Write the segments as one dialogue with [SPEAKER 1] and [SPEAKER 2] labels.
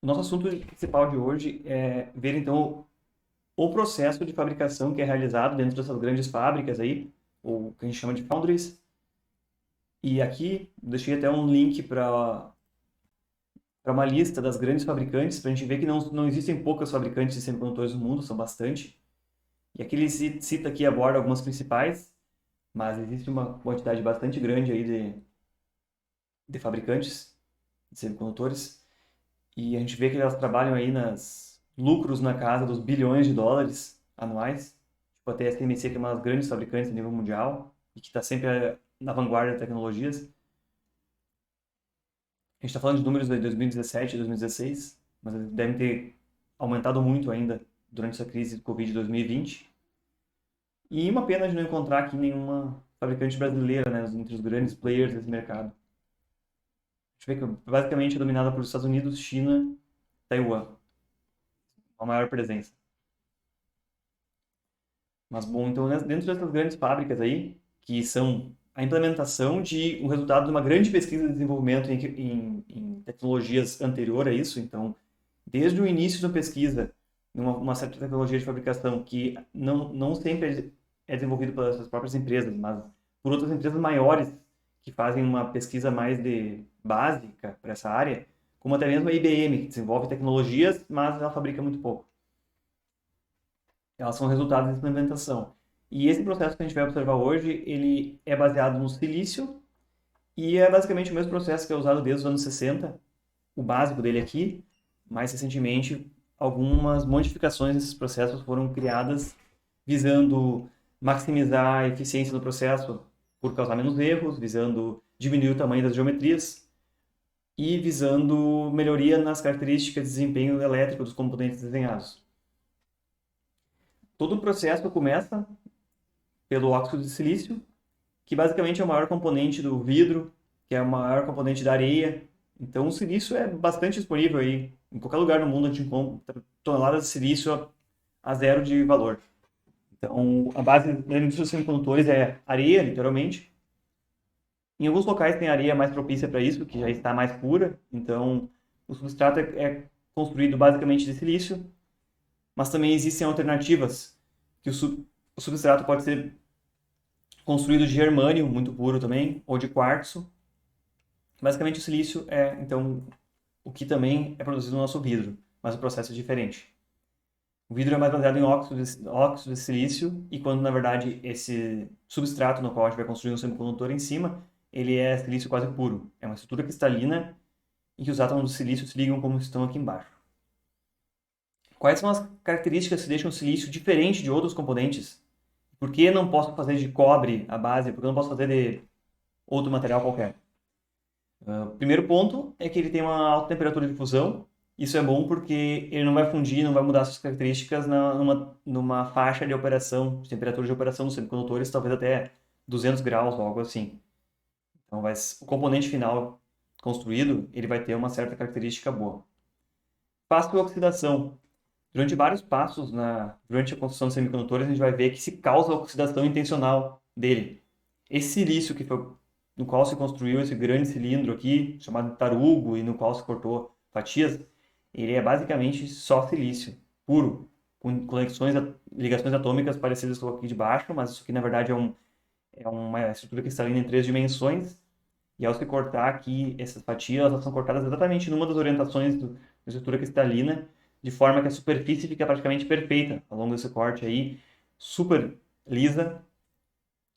[SPEAKER 1] O nosso assunto principal de hoje é ver, então, o processo de fabricação que é realizado dentro dessas grandes fábricas aí, ou que a gente chama de foundries. E aqui deixei até um link para uma lista das grandes fabricantes, para a gente ver que não existem poucas fabricantes de semicondutores no mundo, são bastante. E aqui ele cita aqui, aborda algumas principais, mas existe uma quantidade bastante grande aí de fabricantes de semicondutores. E a gente vê que elas trabalham aí nas lucros na casa dos bilhões de dólares anuais. Tipo, a TSMC, que é uma das grandes fabricantes a nível mundial e que está sempre na vanguarda das tecnologias. A gente está falando de números de 2017 e 2016, mas eles devem ter aumentado muito ainda durante essa crise de Covid de 2020. E uma pena de não encontrar aqui nenhuma fabricante brasileira, né, entre os grandes players desse mercado. A gente vê que basicamente é dominada por Estados Unidos, China, Taiwan, a maior presença. Mas bom, então dentro dessas grandes fábricas aí, que são a implementação de um resultado de uma grande pesquisa de desenvolvimento em tecnologias anterior a isso, então desde o início da pesquisa, uma certa tecnologia de fabricação que não sempre é desenvolvida pelas próprias empresas, mas por outras empresas maiores que fazem uma pesquisa mais básica para essa área, como até mesmo a IBM, que desenvolve tecnologias, mas ela fabrica muito pouco. Elas são resultados de implementação. E esse processo que a gente vai observar hoje, ele é baseado no silício e é basicamente o mesmo processo que é usado desde os anos 60, o básico dele aqui. Mais recentemente, algumas modificações desses processos foram criadas visando maximizar a eficiência do processo por causar menos erros, visando diminuir o tamanho das geometrias e visando melhoria nas características de desempenho elétrico dos componentes desenhados. Todo o processo começa pelo óxido de silício, que basicamente é o maior componente do vidro, que é o maior componente da areia. Então, o silício é bastante disponível aí. Em qualquer lugar no mundo a gente encontra toneladas de silício a zero de valor. Então, a base da indústria dos semicondutores é areia, literalmente. Em alguns locais tem areia mais propícia para isso, que já está mais pura. Então, o substrato é construído basicamente de silício, mas também existem alternativas, que o substrato pode ser construído de germânio, muito puro também, ou de quartzo. Basicamente, o silício é, então, o que também é produzido no nosso vidro, mas o processo é diferente. O vidro é mais baseado em óxido de silício, e quando, na verdade, esse substrato no qual a gente vai construir um semicondutor em cima, ele é silício quase puro. É uma estrutura cristalina em que os átomos do silício se ligam como estão aqui embaixo. Quais são as características que deixam o silício diferente de outros componentes? Por que não posso fazer de cobre a base? Por que eu não posso fazer de outro material qualquer? O primeiro ponto é que ele tem uma alta temperatura de fusão. Isso é bom porque ele não vai fundir, não vai mudar suas características numa faixa de operação, de temperatura de operação dos semicondutores, talvez até 200 graus ou algo assim. Então, o componente final construído, ele vai ter uma certa característica boa. Passo de oxidação. Durante vários passos durante a construção de semicondutores, a gente vai ver que se causa oxidação intencional dele. Esse silício no qual se construiu esse grande cilindro aqui, chamado tarugo, e no qual se cortou fatias, ele é basicamente só silício, puro, com ligações atômicas parecidas com aqui de baixo, mas isso aqui na verdade é uma estrutura cristalina em três dimensões, e ao se cortar aqui essas fatias, elas são cortadas exatamente numa das orientações da estrutura cristalina, de forma que a superfície fica praticamente perfeita ao longo desse corte aí, super lisa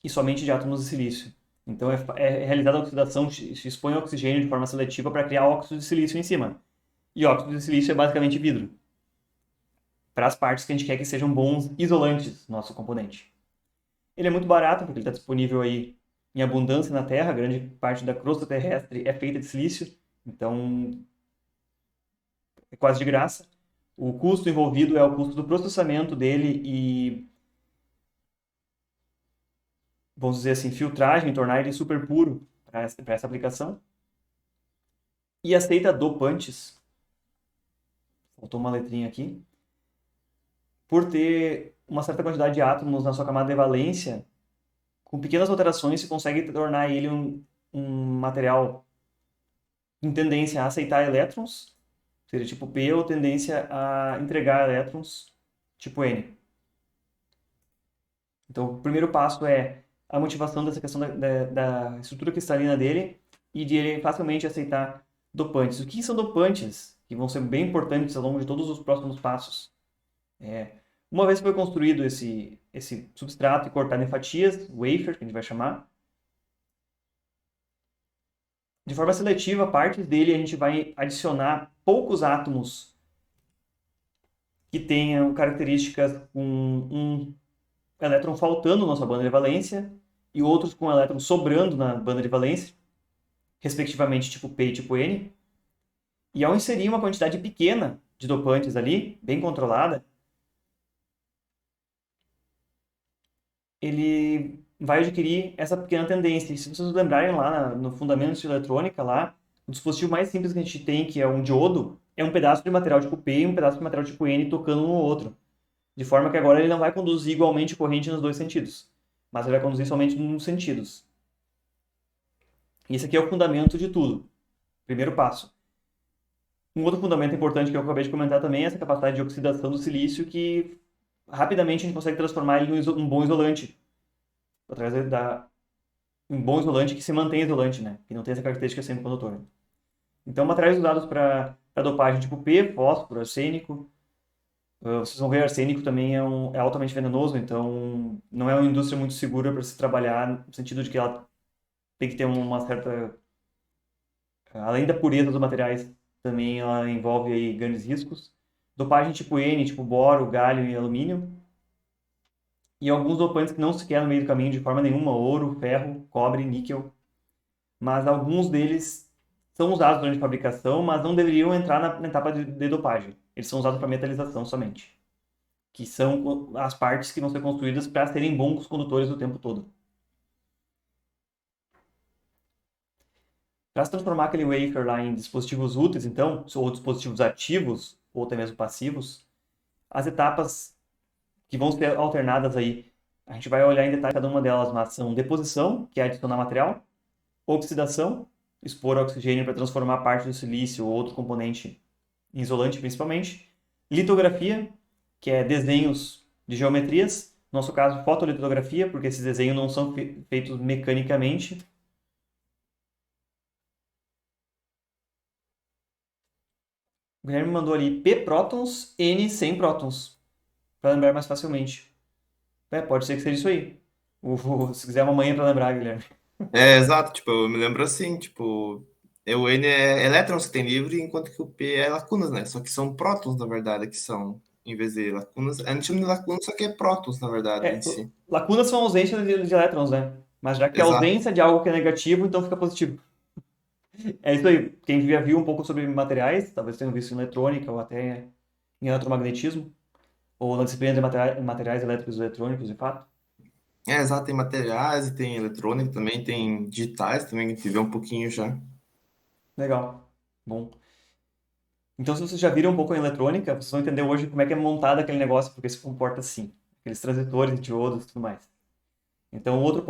[SPEAKER 1] e somente de átomos de silício. Então é realizada a oxidação, se expõe ao oxigênio de forma seletiva para criar óxido de silício em cima. E óxido de silício é basicamente vidro, para as partes que a gente quer que sejam bons isolantes do nosso componente. Ele é muito barato, porque ele está disponível aí em abundância na Terra, grande parte da crosta terrestre é feita de silício, então é quase de graça. O custo envolvido é o custo do processamento dele e, vamos dizer assim, filtragem, tornar ele super puro para essa aplicação. E aceita dopantes, faltou uma letrinha aqui, por ter uma certa quantidade de átomos na sua camada de valência, com pequenas alterações se consegue tornar ele um material em tendência a aceitar elétrons, seria tipo P ou tendência a entregar elétrons tipo N. Então, o primeiro passo é a motivação dessa questão da estrutura cristalina dele e de ele facilmente aceitar dopantes. O que são dopantes? Que vão ser bem importantes ao longo de todos os próximos passos. Uma vez que foi construído esse substrato e cortado em fatias, wafer, que a gente vai chamar, de forma seletiva, partes dele a gente vai adicionar poucos átomos que tenham características com um elétron faltando na sua banda de valência e outros com elétron sobrando na banda de valência, respectivamente tipo P e tipo N. E ao inserir uma quantidade pequena de dopantes ali, bem controlada, ele vai adquirir essa pequena tendência. E se vocês lembrarem lá no Fundamentos de Eletrônica, lá, o dispositivo mais simples que a gente tem, que é um diodo, é um pedaço de material tipo P e um pedaço de material tipo N tocando um no outro. De forma que agora ele não vai conduzir igualmente corrente nos dois sentidos, mas ele vai conduzir somente num dos sentidos. Esse aqui é o fundamento de tudo. Primeiro passo. Um outro fundamento importante que eu acabei de comentar também é essa capacidade de oxidação do silício, que rapidamente a gente consegue transformar ele num bom isolante. Através um bom isolante que se mantém isolante, né? Que não tem essa característica semicondutora. Então, materiais usados para dopagem tipo P, fósforo, arsênico. Vocês vão ver, arsênico também é altamente venenoso, então não é uma indústria muito segura para se trabalhar, no sentido de que ela tem que ter uma certa... Além da pureza dos materiais, também ela envolve aí grandes riscos. Dopagem tipo N, tipo boro, galho e alumínio. E alguns dopantes que não se querem no meio do caminho de forma nenhuma, ouro, ferro, cobre, níquel. Mas alguns deles são usados durante a fabricação, mas não deveriam entrar na etapa de dopagem. Eles são usados para metalização somente, que são as partes que vão ser construídas para serem bons condutores o tempo todo. Para se transformar aquele wafer lá em dispositivos úteis, então, ou dispositivos ativos, ou até mesmo passivos, as etapas que vão ser alternadas aí, a gente vai olhar em detalhe cada uma delas, mas são deposição, que é adicionar material, oxidação, expor oxigênio para transformar parte do silício ou outro componente em isolante principalmente, litografia, que é desenhos de geometrias, no nosso caso fotolitografia, porque esses desenhos não são feitos mecanicamente. O Guilherme mandou ali P prótons, N sem prótons, para lembrar mais facilmente. Pode ser que seja isso aí. Se quiser uma manhã para lembrar, Guilherme.
[SPEAKER 2] Exato, tipo, eu me lembro assim, tipo, o N é elétrons que tem livre, enquanto que o P é lacunas, né? Só que são prótons, na verdade, que são, em vez de lacunas. A gente chama de lacunas, só que é prótons, na verdade, em si.
[SPEAKER 1] Lacunas são ausência de elétrons, né? Mas já que é
[SPEAKER 2] Exato.
[SPEAKER 1] ausência de algo que é negativo, então fica positivo. É isso aí. Quem já viu um pouco sobre materiais, talvez tenha visto em eletrônica ou até em eletromagnetismo, ou na disciplina de materiais elétricos e eletrônicos, de fato.
[SPEAKER 2] Exato, tem materiais e tem eletrônica também, tem digitais também, que a gente vê um pouquinho já.
[SPEAKER 1] Legal. Bom. Então, se vocês já viram um pouco em eletrônica, vocês vão entender hoje como é que é montado aquele negócio, porque se comporta assim. Aqueles transitores, diodos e tudo mais. Então, o outro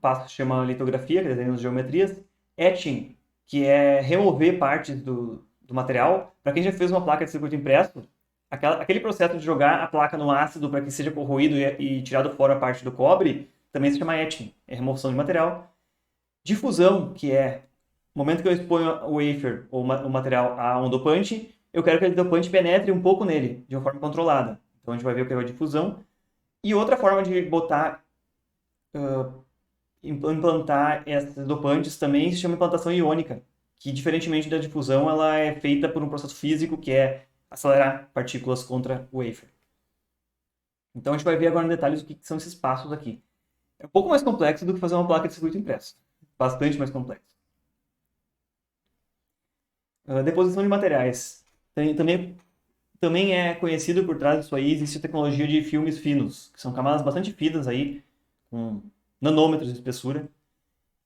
[SPEAKER 1] passo se chama litografia, que é desenho de geometrias. Etching, que é remover partes do material. Para quem já fez uma placa de circuito impresso, aquele processo de jogar a placa no ácido para que seja corroído e tirado fora a parte do cobre, também se chama etching, é remoção de material. Difusão, que é no momento que eu exponho o wafer ou o material a um dopante, eu quero que aquele dopante penetre um pouco nele, de uma forma controlada. Então a gente vai ver o que é a difusão. E outra forma de implantar esses dopantes também se chama implantação iônica, que diferentemente da difusão, ela é feita por um processo físico que é acelerar partículas contra o wafer. Então a gente vai ver agora em detalhes o que são esses passos aqui. É um pouco mais complexo do que fazer uma placa de circuito impresso. Bastante mais complexo. Deposição de materiais. Também é conhecido por trás disso aí, existe a tecnologia de filmes finos, que são camadas bastante finas aí, com nanômetros de espessura,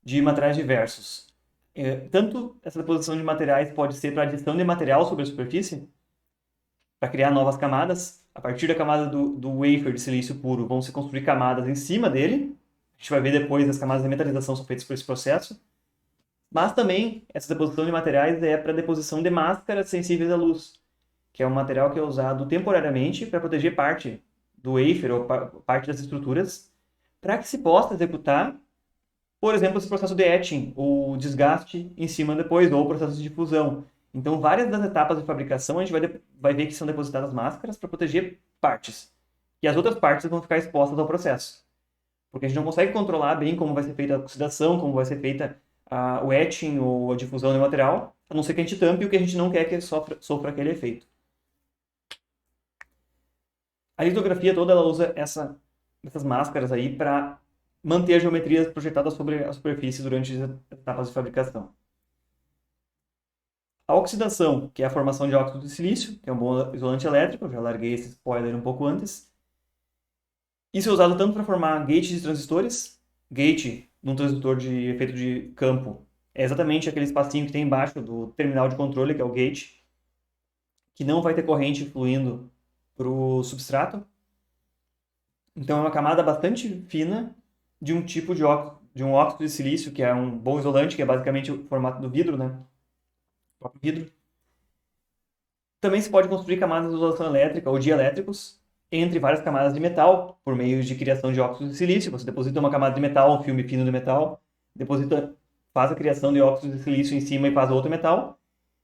[SPEAKER 1] de materiais diversos. Tanto essa deposição de materiais pode ser para adição de material sobre a superfície, para criar novas camadas. A partir da camada do wafer de silício puro, vão se construir camadas em cima dele. A gente vai ver depois as camadas de metalização são feitas por esse processo. Mas também essa deposição de materiais é para deposição de máscaras sensíveis à luz. que é um material que é usado temporariamente para proteger parte do wafer ou parte das estruturas, para que se possa executar, por exemplo, esse processo de etching, ou desgaste em cima depois, ou o processo de fusão. Então, várias das etapas de fabricação a gente vai ver que são depositadas máscaras para proteger partes. E as outras partes vão ficar expostas ao processo. Porque a gente não consegue controlar bem como vai ser feita a oxidação, como vai ser feita o etching ou a difusão do material, a não ser que a gente tampe o que a gente não quer que sofra aquele efeito. A litografia toda ela usa essas máscaras aí para manter a geometria projetada sobre a superfície durante as etapas de fabricação. A oxidação, que é a formação de óxido de silício, que é um bom isolante elétrico, eu já larguei esse spoiler um pouco antes. Isso é usado tanto para formar gates de transistores. Gate, num transistor de efeito de campo, é exatamente aquele espacinho que tem embaixo do terminal de controle, que é o gate, que não vai ter corrente fluindo para o substrato. Então é uma camada bastante fina de um tipo de um óxido de silício, que é um bom isolante, que é basicamente o formato do vidro, né? O próprio vidro. Também se pode construir camadas de isolação elétrica ou dielétricos entre várias camadas de metal, por meio de criação de óxido de silício. Você deposita uma camada de metal, um filme fino de metal, faz a criação de óxido de silício em cima e faz outro metal.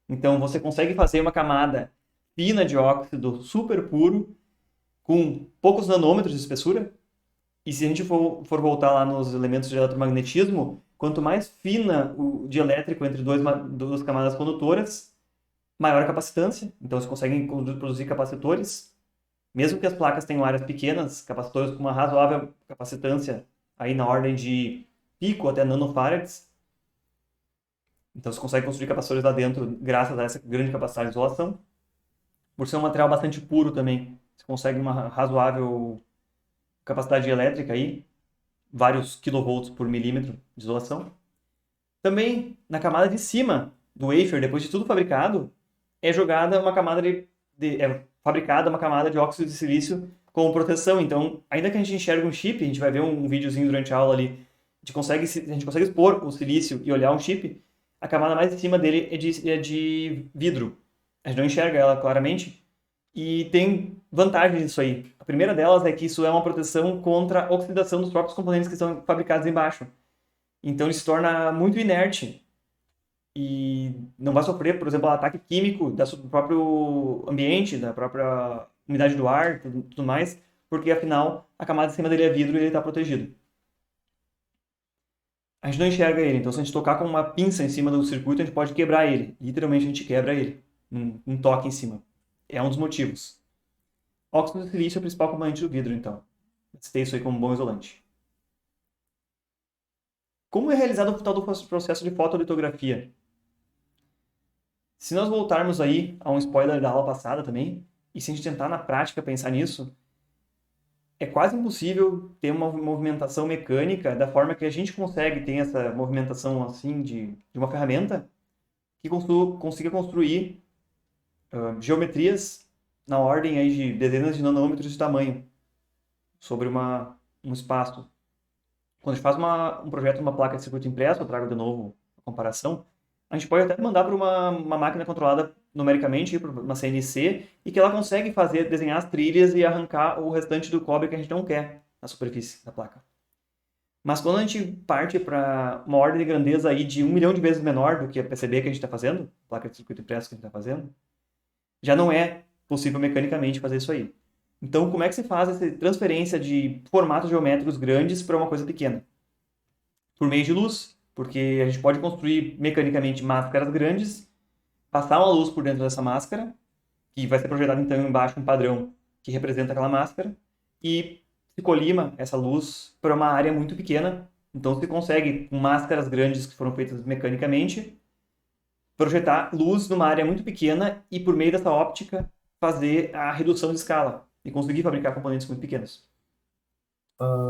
[SPEAKER 1] Então você consegue fazer uma camada fina de óxido super puro, com poucos nanômetros de espessura. E se a gente for voltar lá nos elementos de eletromagnetismo, quanto mais fina o dielétrico entre duas camadas condutoras, maior a capacitância. Então, você consegue produzir capacitores. Mesmo que as placas tenham áreas pequenas, capacitores com uma razoável capacitância, aí na ordem de pico até nanofarads. Então, você consegue construir capacitores lá dentro graças a essa grande capacidade de isolação. Por ser um material bastante puro também, você consegue uma razoável capacidade elétrica aí, vários kilovolts por milímetro de isolação. Também, na camada de cima do wafer, depois de tudo fabricado, é jogada uma camada é fabricada uma camada de óxido de silício como proteção. Então, ainda que a gente enxergue um chip, a gente vai ver um videozinho durante a aula ali, a gente consegue expor o silício e olhar um chip, a camada mais em cima dele é de vidro. A gente não enxerga ela claramente. E tem vantagens nisso aí. A primeira delas é que isso é uma proteção contra a oxidação dos próprios componentes que são fabricados embaixo. Então ele se torna muito inerte e não vai sofrer, por exemplo, ataque químico do próprio ambiente, da própria umidade do ar, tudo mais, porque afinal a camada de cima dele é vidro e ele está protegido. A gente não enxerga ele, então se a gente tocar com uma pinça em cima do circuito, a gente pode quebrar ele. Literalmente a gente quebra ele, um toque em cima. É um dos motivos. Óxido de silício é o principal componente do vidro, então. Citei isso aí como um bom isolante. Como é realizado o tal do processo de fotolitografia? Se nós voltarmos aí a um spoiler da aula passada também, e se a gente tentar na prática pensar nisso, é quase impossível ter uma movimentação mecânica da forma que a gente consegue ter essa movimentação assim de uma ferramenta que consiga construir geometrias na ordem aí de dezenas de nanômetros de tamanho sobre um espaço. Quando a gente faz um projeto numa placa de circuito impresso, eu trago de novo a comparação, a gente pode até mandar para uma máquina controlada numericamente, para uma CNC, e que ela consegue desenhar as trilhas e arrancar o restante do cobre que a gente não quer na superfície da placa. Mas quando a gente parte para uma ordem de grandeza aí de 1 milhão de vezes menor do que a PCB que a gente está fazendo, placa de circuito impresso que a gente está fazendo, já não é possível mecanicamente fazer isso aí. Então, como é que se faz essa transferência de formatos geométricos grandes para uma coisa pequena? Por meio de luz, porque a gente pode construir mecanicamente máscaras grandes, passar uma luz por dentro dessa máscara, que vai ser projetado então embaixo um padrão que representa aquela máscara, e se colima essa luz para uma área muito pequena. Então, se consegue, com máscaras grandes que foram feitas mecanicamente, projetar luz numa área muito pequena e, por meio dessa óptica, fazer a redução de escala e conseguir fabricar componentes muito pequenos.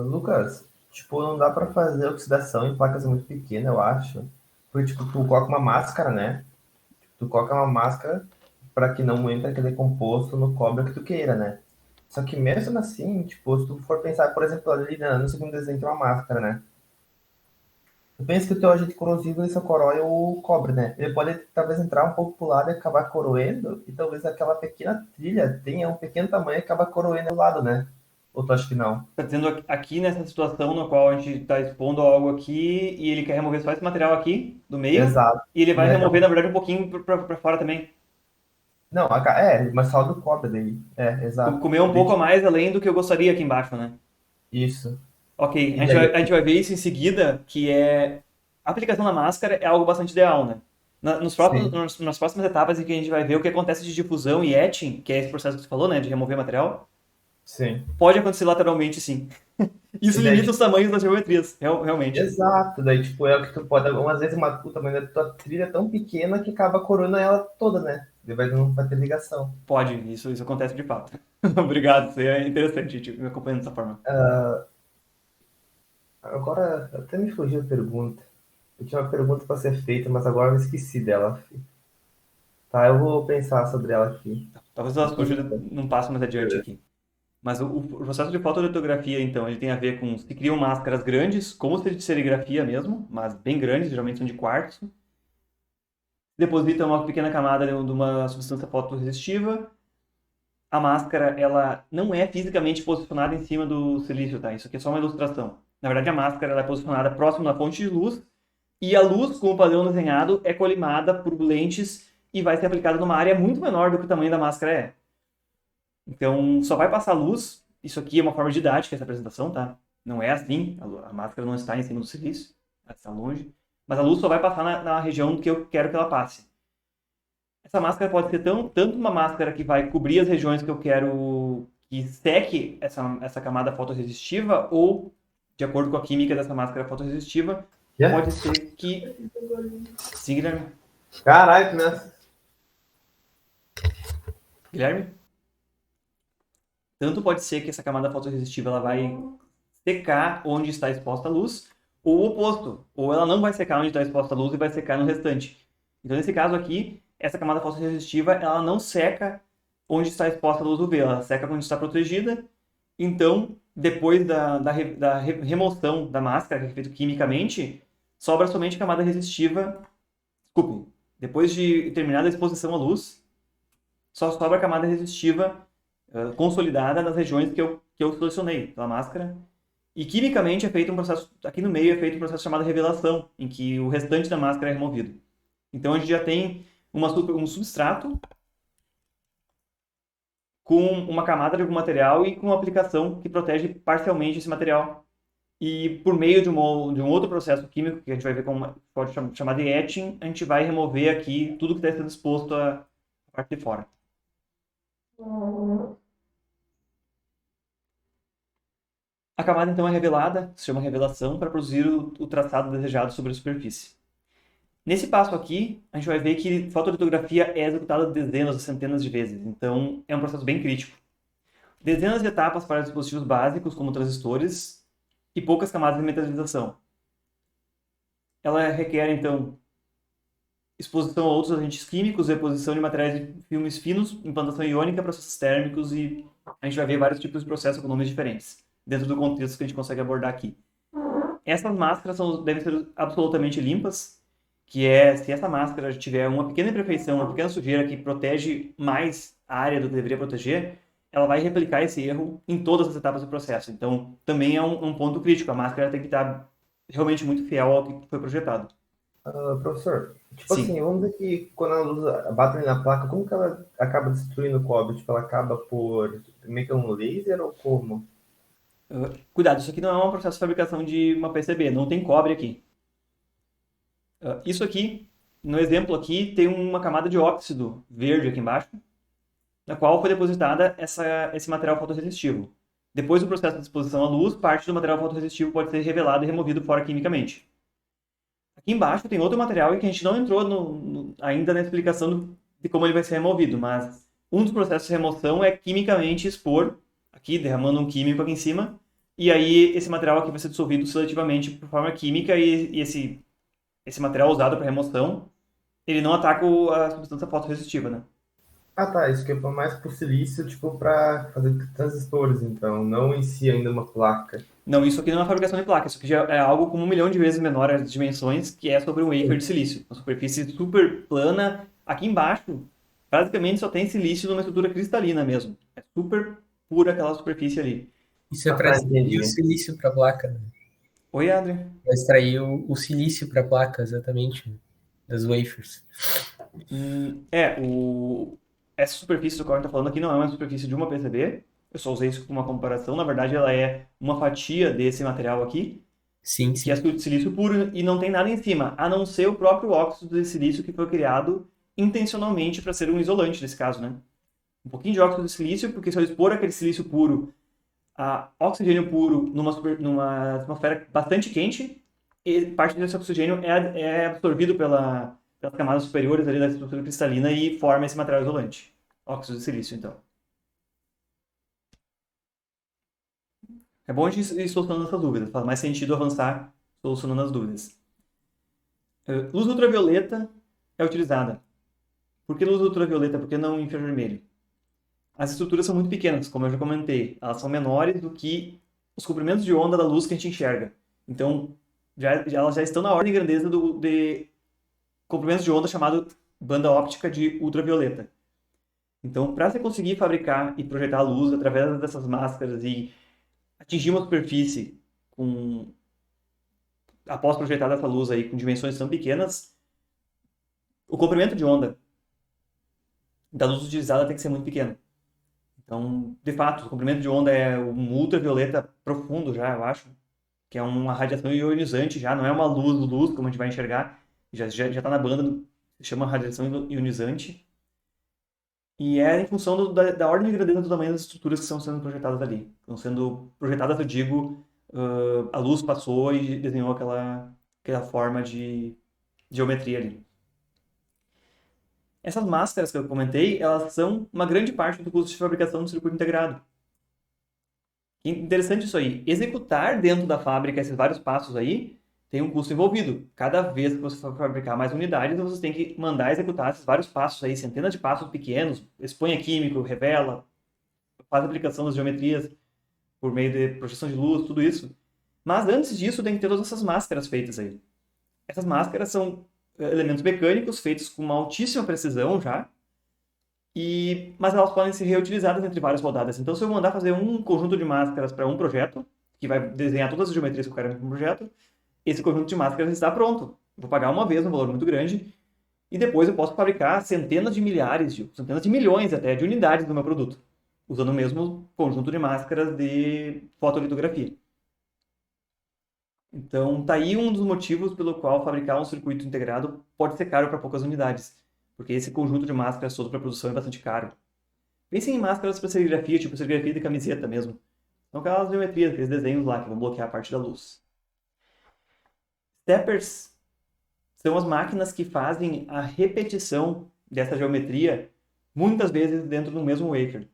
[SPEAKER 3] Lucas, tipo, não dá para fazer oxidação em placas muito pequenas, eu acho. Porque, tipo, tu coloca uma máscara, né? Tu coloca uma máscara para que não entre aquele composto no cobre que tu queira, né? Só que mesmo assim, tipo, se tu for pensar, por exemplo, ali no segundo desenho tem uma máscara, né? Eu penso que o teu agente corrosivo ele só corrói o cobre, né? Ele pode talvez entrar um pouco pro lado e acabar corroendo, e talvez aquela pequena trilha tenha um pequeno tamanho e acaba corroendo ao lado, né? Ou tu acha que não?
[SPEAKER 1] Tá dizendo aqui nessa situação no qual a gente está expondo algo aqui e ele quer remover só esse material aqui do meio
[SPEAKER 3] Exato.
[SPEAKER 1] e ele vai
[SPEAKER 3] E
[SPEAKER 1] remover,
[SPEAKER 3] acaba...
[SPEAKER 1] na verdade, um pouquinho para fora também.
[SPEAKER 3] Não, mas só do cobre daí. É, exato.
[SPEAKER 1] Comer um
[SPEAKER 3] Daí,
[SPEAKER 1] pouco a
[SPEAKER 3] tipo,
[SPEAKER 1] mais além do que eu gostaria aqui embaixo, né?
[SPEAKER 3] isso.
[SPEAKER 1] Ok,
[SPEAKER 3] E daí,
[SPEAKER 1] a gente vai ver isso em seguida, que é a aplicação da máscara é algo bastante ideal, né?
[SPEAKER 3] sim.
[SPEAKER 1] Nas próximas etapas em que a gente vai ver o que acontece de difusão e etching, que é esse processo que você falou, né, de remover material,
[SPEAKER 3] Sim.
[SPEAKER 1] pode acontecer lateralmente, sim. Isso
[SPEAKER 3] E daí,
[SPEAKER 1] limita
[SPEAKER 3] tipo,
[SPEAKER 1] os tamanhos das geometrias, realmente.
[SPEAKER 3] exato. Daí, tipo, é o que tu pode. Às vezes o tamanho da tua trilha é tão pequena que acaba corando ela toda, né? Não vai ter ligação.
[SPEAKER 1] Pode, isso acontece de fato. Obrigado, isso é interessante, gente, me acompanhando dessa forma.
[SPEAKER 3] Agora, até me fugiu a pergunta. Eu tinha uma pergunta para ser feita, mas agora eu esqueci dela. Tá, eu vou pensar sobre ela aqui.
[SPEAKER 1] Talvez ela surja num passo mais adiante aqui. Mas o processo de fotolitografia, então, ele tem a ver com se criam máscaras grandes, como se de serigrafia mesmo, mas bem grandes, geralmente são de quartzo. Deposita uma pequena camada de uma substância fotorresistiva. A máscara, ela não é fisicamente posicionada em cima do silício, tá? Isso aqui é só uma ilustração. Na verdade, a máscara ela é posicionada próximo da fonte de luz e a luz, com o padrão desenhado, é colimada por lentes e vai ser aplicada numa área muito menor do que o tamanho da máscara é. Então, só vai passar luz. Isso aqui é uma forma didática, essa apresentação, tá? Não é assim. A máscara não está em cima do silício, ela está longe. Mas a luz só vai passar na região que eu quero que ela passe. Essa máscara pode ser tanto uma máscara que vai cobrir as regiões que eu quero que seque essa camada fotorresistiva, ou, de acordo com a química dessa máscara fotorresistiva,
[SPEAKER 3] Yeah?
[SPEAKER 1] pode ser que. Sim, Guilherme?
[SPEAKER 3] Caralho, né?
[SPEAKER 1] Guilherme? Tanto pode ser que essa camada fotorresistiva ela vai secar onde está exposta a luz, ou o oposto, ou ela não vai secar onde está exposta a luz e vai secar no restante. Então, nesse caso aqui, essa camada fotorresistiva ela não seca onde está exposta a luz UV, ela seca onde está protegida. Então, depois da remoção da máscara, que é feito quimicamente, sobra somente a camada resistiva. Desculpe, depois de terminada a exposição à luz, só sobra a camada resistiva consolidada nas regiões que eu selecionei pela máscara. E quimicamente é feito um processo, aqui no meio é feito um processo chamado revelação, em que o restante da máscara é removido. Então a gente já tem um substrato com uma camada de algum material e com uma aplicação que protege parcialmente esse material. E por meio de um outro processo químico, que a gente vai ver como pode chamar de etching, a gente vai remover aqui tudo que está sendo exposto à parte de fora. A camada então é revelada, se chama revelação, para produzir o traçado desejado sobre a superfície. Nesse passo aqui, a gente vai ver que fotolitografia é executada dezenas ou centenas de vezes, então é um processo bem crítico. Dezenas de etapas para dispositivos básicos, como transistores, e poucas camadas de metalização. Ela requer, então, exposição a outros agentes químicos, reposição de materiais de filmes finos, implantação iônica, processos térmicos, e a gente vai ver vários tipos de processos com nomes diferentes, dentro do contexto que a gente consegue abordar aqui. Essas máscaras devem ser absolutamente limpas, que é, se essa máscara tiver uma pequena imperfeição, uma pequena sujeira que protege mais a área do que deveria proteger, ela vai replicar esse erro em todas as etapas do processo. Então, também é um ponto crítico. A máscara tem que estar realmente muito fiel ao que foi projetado.
[SPEAKER 3] Professor, tipo assim,
[SPEAKER 1] Sim.
[SPEAKER 3] vamos dizer que quando a luz bate ali na placa, como que ela acaba destruindo o cobre? Tipo, ela acaba por meio que um laser ou como?
[SPEAKER 1] Cuidado, isso aqui não é um processo de fabricação de uma PCB, não tem cobre aqui. Isso aqui, no exemplo aqui, tem uma camada de óxido verde aqui embaixo, na qual foi depositada esse material fotorresistivo. Depois do processo de exposição à luz, parte do material fotorresistivo pode ser revelado e removido fora quimicamente. Aqui embaixo tem outro material em que a gente não entrou ainda na explicação de como ele vai ser removido, mas um dos processos de remoção é quimicamente expor, aqui derramando um químico aqui em cima, e aí esse material aqui vai ser dissolvido seletivamente por forma química e esse material usado para remoção, ele não ataca a substância fotorresistiva, né?
[SPEAKER 3] Ah, tá. Isso aqui é mais pro silício, tipo, para fazer transistores, então, não em si ainda uma placa.
[SPEAKER 1] Não, isso aqui não é uma fabricação de placa, isso aqui já é algo como 1 milhão de vezes menor as dimensões, que é sobre um wafer de silício. Uma superfície super plana. Aqui embaixo, basicamente só tem silício numa estrutura cristalina mesmo. É super pura aquela superfície ali.
[SPEAKER 4] Isso é
[SPEAKER 3] Ah,
[SPEAKER 4] para
[SPEAKER 3] tá,
[SPEAKER 4] extrair o
[SPEAKER 3] entendi.
[SPEAKER 4] silício para a placa, né?
[SPEAKER 1] Oi, Adri.
[SPEAKER 4] Para extrair o silício para a placa, exatamente, das wafers.
[SPEAKER 1] Essa superfície do qual a gente está falando aqui não é uma superfície de uma PCB. Eu só usei isso como uma comparação. Na verdade, ela é uma fatia desse material aqui,
[SPEAKER 4] Sim,
[SPEAKER 1] que é
[SPEAKER 4] sim.
[SPEAKER 1] de silício puro e não tem nada em cima, a não ser o próprio óxido de silício que foi criado intencionalmente para ser um isolante nesse caso, né? Um pouquinho de óxido de silício, porque se eu expor aquele silício puro a oxigênio puro numa atmosfera bastante quente, e parte desse oxigênio é absorvido pelas camadas superiores ali da estrutura cristalina e forma esse material isolante. Óxido de silício, então. É bom a gente ir solucionando essas dúvidas, faz mais sentido avançar solucionando as dúvidas. Luz ultravioleta é utilizada. Por que luz ultravioleta? Por que não infravermelho? As estruturas são muito pequenas, como eu já comentei. Elas são menores do que os comprimentos de onda da luz que a gente enxerga. Então, elas já estão na ordem de grandeza de comprimentos de onda chamado banda óptica de ultravioleta. Então, para você conseguir fabricar e projetar a luz através dessas máscaras e atingir uma superfície com, após projetar essa luz aí com dimensões tão pequenas, o comprimento de onda da luz utilizada tem que ser muito pequeno. Então, de fato, o comprimento de onda é um ultravioleta profundo já, eu acho, que é uma radiação ionizante já, não é uma luz, como a gente vai enxergar, já está na banda, se chama radiação ionizante, e é em função da ordem de grandeza do tamanho das estruturas que estão sendo projetadas ali. Estão sendo projetadas, eu digo, a luz passou e desenhou aquela forma de geometria ali. Essas máscaras que eu comentei, elas são uma grande parte do custo de fabricação do circuito integrado. Interessante isso aí. Executar dentro da fábrica esses vários passos aí tem um custo envolvido. Cada vez que você for fabricar mais unidades, você tem que mandar executar esses vários passos aí, centenas de passos pequenos, exponha químico, revela, faz aplicação das geometrias por meio de projeção de luz, tudo isso. Mas antes disso, tem que ter todas essas máscaras feitas aí. Essas máscaras são elementos mecânicos feitos com uma altíssima precisão já, mas elas podem ser reutilizadas entre várias rodadas. Então, se eu mandar fazer um conjunto de máscaras para um projeto, que vai desenhar todas as geometrias que eu quero no projeto, esse conjunto de máscaras está pronto. Vou pagar uma vez um valor muito grande e depois eu posso fabricar centenas de milhares, centenas de milhões até de unidades do meu produto, usando o mesmo conjunto de máscaras de fotolitografia. Então, tá aí um dos motivos pelo qual fabricar um circuito integrado pode ser caro para poucas unidades, porque esse conjunto de máscaras todo para produção é bastante caro. Pensem em máscaras para serigrafia, tipo serigrafia de camiseta mesmo. São aquelas geometrias, aqueles desenhos lá que vão bloquear a parte da luz. Steppers são as máquinas que fazem a repetição dessa geometria muitas vezes dentro do mesmo wafer.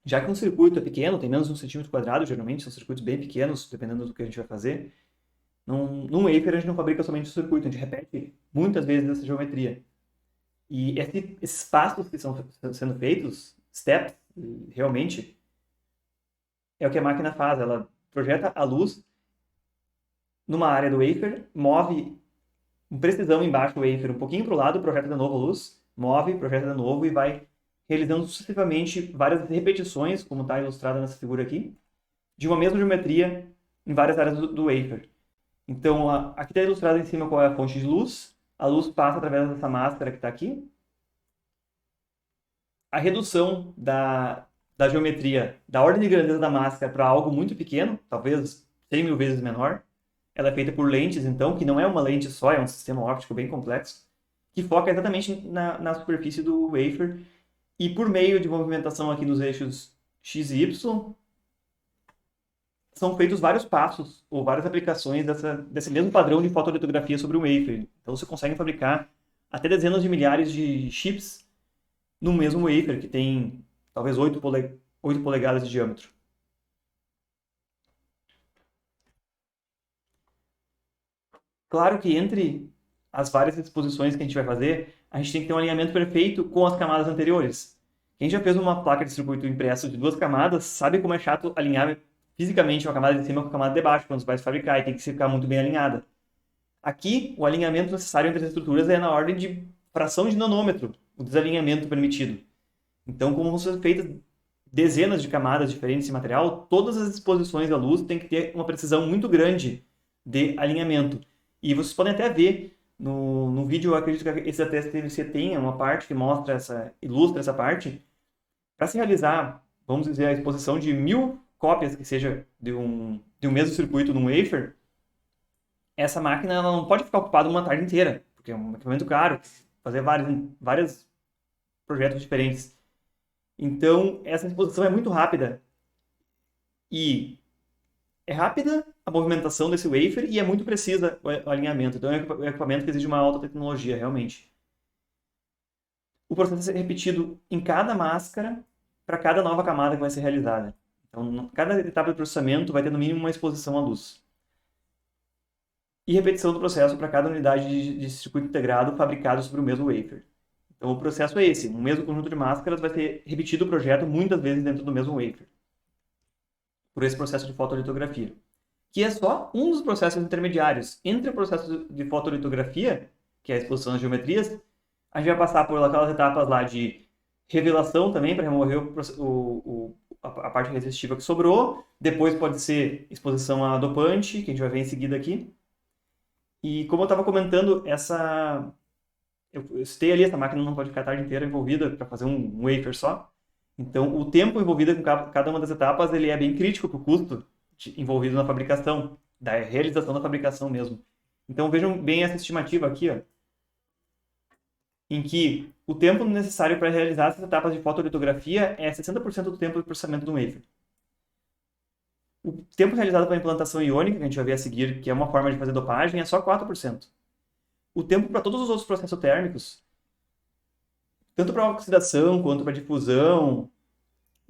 [SPEAKER 1] Já que um circuito é pequeno, tem menos de 1 cm², geralmente são circuitos bem pequenos, dependendo do que a gente vai fazer, num wafer a gente não fabrica somente o circuito, a gente repete muitas vezes essa geometria. E esses passos que estão sendo feitos, steps, realmente, é o que a máquina faz. Ela projeta a luz numa área do wafer, move com precisão embaixo do wafer um pouquinho para o lado, projeta de novo a luz, move, projeta de novo e vai realizando sucessivamente várias repetições, como está ilustrado nessa figura aqui, de uma mesma geometria em várias áreas do wafer. Então, aqui está ilustrado em cima qual é a fonte de luz. A luz passa através dessa máscara que está aqui. A redução da geometria, da ordem de grandeza da máscara para algo muito pequeno, talvez 100 mil vezes menor, ela é feita por lentes, então, que não é uma lente só, é um sistema óptico bem complexo, que foca exatamente na superfície do wafer, e por meio de movimentação aqui nos eixos X e Y, são feitos vários passos, ou várias aplicações desse mesmo padrão de fotolitografia sobre o wafer. Então você consegue fabricar até dezenas de milhares de chips no mesmo wafer, que tem talvez 8 polegadas de diâmetro. Claro que entre as várias exposições que a gente vai fazer, a gente tem que ter um alinhamento perfeito com as camadas anteriores. Quem já fez uma placa de circuito impresso de 2 camadas sabe como é chato alinhar fisicamente uma camada de cima com a camada de baixo quando você vai fabricar e tem que ficar muito bem alinhada. Aqui, o alinhamento necessário entre as estruturas é na ordem de fração de nanômetro, o desalinhamento permitido. Então, como vão ser feitas dezenas de camadas diferentes de material, todas as exposições à luz têm que ter uma precisão muito grande de alinhamento. E vocês podem até ver no vídeo, eu acredito que esse da TSTVC tenha uma parte que mostra ilustra essa parte. Para se realizar, vamos dizer, a exposição de 1000 cópias que seja de um mesmo circuito num wafer, essa máquina ela não pode ficar ocupada uma tarde inteira, porque é um equipamento caro, fazer vários projetos diferentes. Então, essa exposição é muito rápida. E é rápida a movimentação desse wafer e é muito precisa o alinhamento. Então, é um equipamento que exige uma alta tecnologia, realmente. O processo é repetido em cada máscara para cada nova camada que vai ser realizada. Então, cada etapa de processamento vai ter no mínimo uma exposição à luz. E repetição do processo para cada unidade de circuito integrado fabricado sobre o mesmo wafer. Então, o processo é esse. Um mesmo conjunto de máscaras vai ser repetido o projeto muitas vezes dentro do mesmo wafer. Por esse processo de fotolitografia. Que é só um dos processos intermediários. Entre o processo de fotolitografia, que é a exposição das geometrias, a gente vai passar por aquelas etapas lá de revelação também, para remover a parte resistiva que sobrou. Depois pode ser exposição a dopante, que a gente vai ver em seguida aqui. E como eu estava comentando, eu citei ali, essa máquina não pode ficar a tarde inteira envolvida para fazer um wafer só. Então, o tempo envolvido com cada uma das etapas ele é bem crítico para o custo envolvido na fabricação, da realização da fabricação mesmo. Então, vejam bem essa estimativa aqui, ó, em que o tempo necessário para realizar essas etapas de fotolitografia é 60% do tempo de processamento do wafer. O tempo realizado para a implantação iônica, que a gente vai ver a seguir, que é uma forma de fazer dopagem, é só 4%. O tempo para todos os outros processos térmicos, tanto para oxidação quanto para difusão,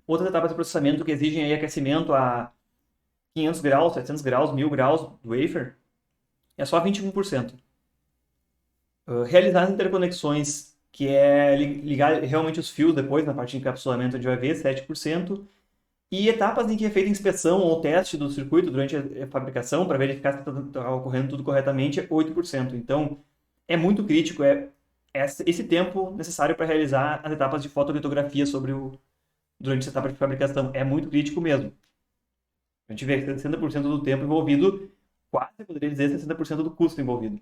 [SPEAKER 1] outras etapas de processamento que exigem aí aquecimento a 500 graus, 700 graus, 1000 graus do wafer, é só 21%. Realizar as interconexões, que é ligar realmente os fios depois, na parte de encapsulamento, a gente vai ver 7%. E etapas em que é feita inspeção ou teste do circuito durante a fabricação, para verificar se está ocorrendo tudo corretamente, é 8%. Então, é muito crítico esse tempo necessário para realizar as etapas de fotolitografia durante essa etapa de fabricação. É muito crítico mesmo. A gente vê 60% do tempo envolvido, quase poderia dizer 60% do custo envolvido.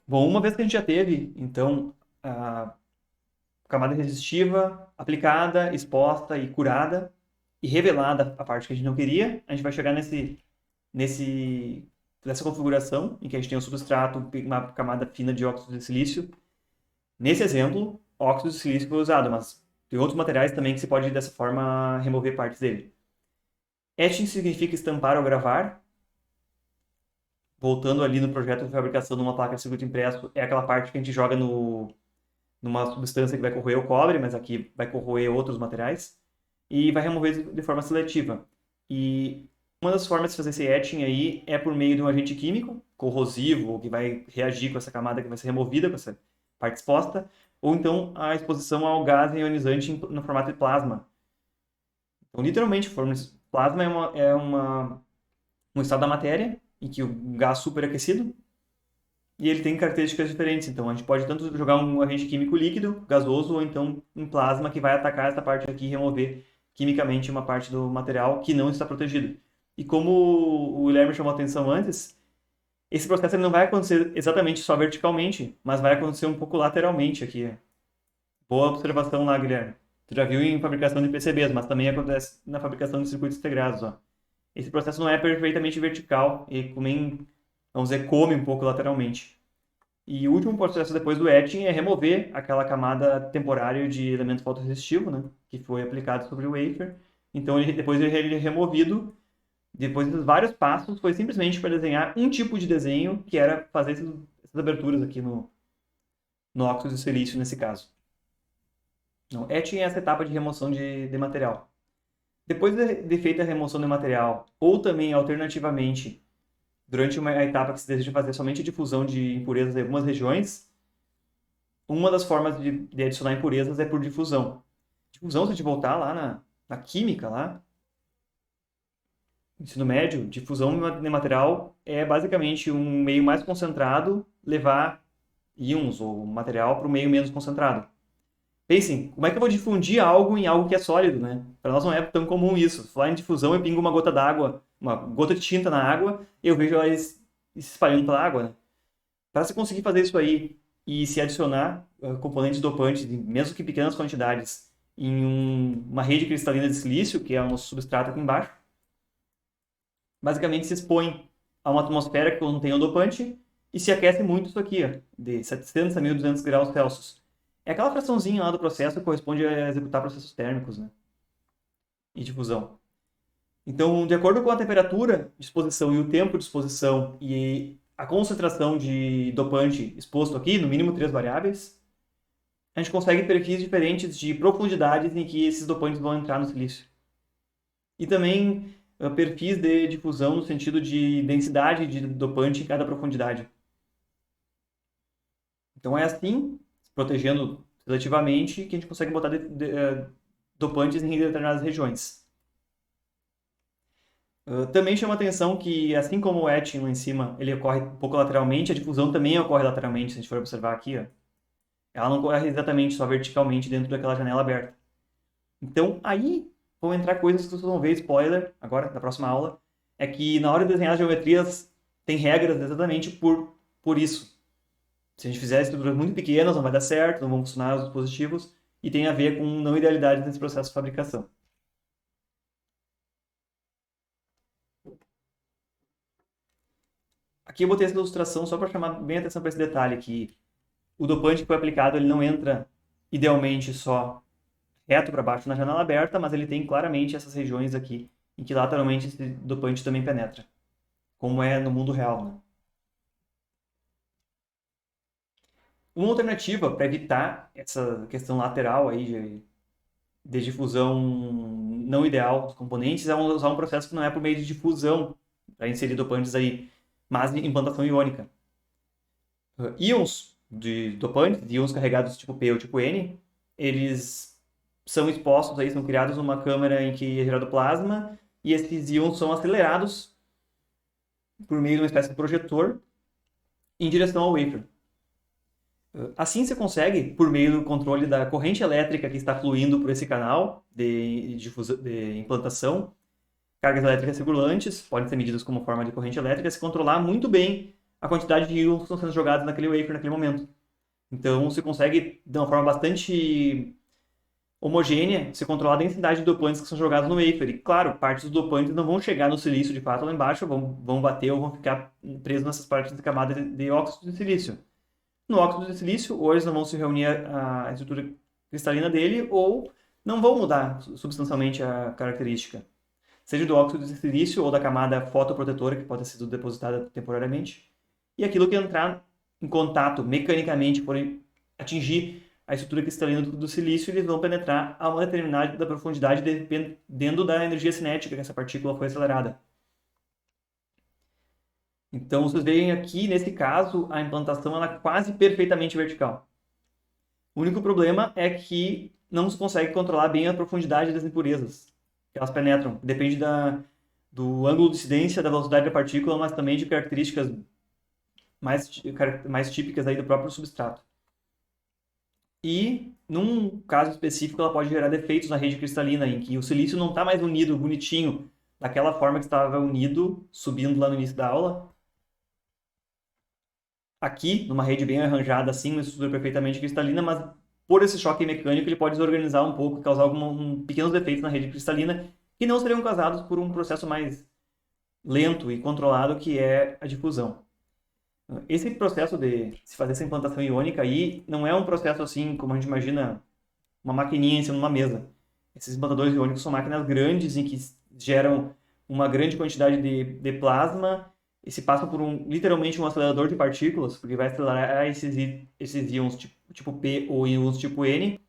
[SPEAKER 1] Bom, uma vez que a gente já teve, então, a camada resistiva aplicada, exposta e curada, e revelada a parte que a gente não queria, a gente vai chegar nessa configuração, em que a gente tem um substrato, uma camada fina de óxido de silício. Nesse exemplo, óxido de silício foi usado, mas tem outros materiais também que se pode, dessa forma, remover partes dele. Etching significa estampar ou gravar. Voltando ali no projeto de fabricação de uma placa de circuito impresso, é aquela parte que a gente joga numa substância que vai corroer o cobre, mas aqui vai corroer outros materiais, e vai remover de forma seletiva. E uma das formas de fazer esse etching aí é por meio de um agente químico, corrosivo, que vai reagir com essa camada que vai ser removida, com essa parte exposta, ou então a exposição ao gás ionizante no formato de plasma. Então, literalmente, plasma é um estado da matéria em que o gás superaquecido, e ele tem características diferentes. Então, a gente pode tanto jogar um agente químico líquido, gasoso, ou então um plasma que vai atacar essa parte aqui e remover quimicamente uma parte do material que não está protegido. E como o Guilherme chamou a atenção antes, esse processo ele não vai acontecer exatamente só verticalmente, mas vai acontecer um pouco lateralmente aqui. Boa observação lá, Guilherme. Tu já viu em fabricação de PCBs, mas também acontece na fabricação de circuitos integrados, ó. Esse processo não é perfeitamente vertical e também, vamos dizer, come um pouco lateralmente. E o último processo depois do etching é remover aquela camada temporária de elemento fotorresistivo, né, que foi aplicado sobre o wafer. Então, depois ele é removido. Depois desses vários passos, foi simplesmente para desenhar um tipo de desenho, que era fazer essas aberturas aqui no óxido de silício, nesse caso. Então, etching é essa etapa de remoção de material. Depois de feita a remoção de material, ou também, alternativamente, durante uma etapa que se deseja fazer somente difusão de impurezas em algumas regiões, uma das formas de adicionar impurezas é por difusão. Difusão, se a gente voltar lá na química, lá, ensino médio, difusão de material é basicamente um meio mais concentrado levar íons ou material para um meio menos concentrado. Pensem, como é que eu vou difundir algo em algo que é sólido, né? Para nós não é tão comum isso. Falar em difusão, eu pingo uma gota d'água, uma gota de tinta na água, e eu vejo ela se espalhando pela água, né? Para se conseguir fazer isso aí e se adicionar componentes dopantes, mesmo que em pequenas quantidades, em uma rede cristalina de silício, que é o nosso substrato aqui embaixo, basicamente se expõe a uma atmosfera que contém o dopante e se aquece muito isso aqui, ó, de 700 a 1200 graus Celsius. É aquela fraçãozinha lá do processo que corresponde a executar processos térmicos, né? E difusão. Então, de acordo com a temperatura de exposição e o tempo de exposição e a concentração de dopante exposto aqui, no mínimo 3 variáveis, a gente consegue perfis diferentes de profundidades em que esses dopantes vão entrar no silício. E também perfis de difusão no sentido de densidade de dopante em cada profundidade. Então é assim, protegendo seletivamente, que a gente consegue botar dopantes em determinadas regiões. Também chama atenção que, assim como o etching lá em cima, ele ocorre um pouco lateralmente, a difusão também ocorre lateralmente, se a gente for observar aqui, ó. Ela não ocorre exatamente só verticalmente dentro daquela janela aberta. Então, aí vão entrar coisas que vocês vão ver, spoiler, agora, na próxima aula, é que na hora de desenhar as geometrias, tem regras exatamente por isso. Se a gente fizer estruturas muito pequenas, não vai dar certo, não vão funcionar os dispositivos, e tem a ver com não idealidade nesse processo de fabricação. Aqui eu botei essa ilustração só para chamar bem a atenção para esse detalhe, que o dopante que foi aplicado ele não entra idealmente só reto para baixo na janela aberta, mas ele tem claramente essas regiões aqui, em que lateralmente esse dopante também penetra, como é no mundo real, né? Uma alternativa para evitar essa questão lateral aí de difusão não ideal dos componentes é usar um processo que não é por meio de difusão para inserir dopantes aí, mas de implantação iônica. Íons de dopantes, íons carregados tipo P ou tipo N, eles são expostos aí, são criados numa câmara em que é gerado plasma e esses íons são acelerados por meio de uma espécie de projetor em direção ao wafer. Assim você consegue, por meio do controle da corrente elétrica que está fluindo por esse canal de implantação, cargas elétricas circulantes podem ser medidas como forma de corrente elétrica, se controlar muito bem a quantidade de íons que estão sendo jogados naquele wafer naquele momento. Então você consegue, de uma forma bastante homogênea, se controlar a densidade de dopantes que são jogados no wafer. E claro, partes dos dopantes não vão chegar no silício de fato lá embaixo, vão bater ou vão ficar presos nessas partes de camada de óxido de silício. No óxido de silício, ou eles não vão se reunir à estrutura cristalina dele, ou não vão mudar substancialmente a característica. Seja do óxido de silício ou da camada fotoprotetora, que pode ter sido depositada temporariamente. E aquilo que entrar em contato mecanicamente, por atingir a estrutura cristalina do silício, eles vão penetrar a uma determinada profundidade dependendo da energia cinética que essa partícula foi acelerada. Então, vocês veem aqui, nesse caso, a implantação ela é quase perfeitamente vertical. O único problema é que não se consegue controlar bem a profundidade das impurezas que elas penetram. Depende do ângulo de incidência, da velocidade da partícula, mas também de características mais típicas aí do próprio substrato. E, num caso específico, ela pode gerar defeitos na rede cristalina, em que o silício não está mais unido bonitinho, daquela forma que estava unido, subindo lá no início da aula. Aqui, numa rede bem arranjada assim, uma estrutura perfeitamente cristalina, mas por esse choque mecânico ele pode desorganizar um pouco e causar pequenos defeitos na rede cristalina que não seriam causados por um processo mais lento e controlado que é a difusão. Esse processo de se fazer essa implantação iônica aí não é um processo assim como a gente imagina uma maquininha em cima de uma mesa. Esses implantadores iônicos são máquinas grandes em que geram uma grande quantidade de plasma e se passam por literalmente um acelerador de partículas, porque vai acelerar esses íons tipo P ou íons tipo N,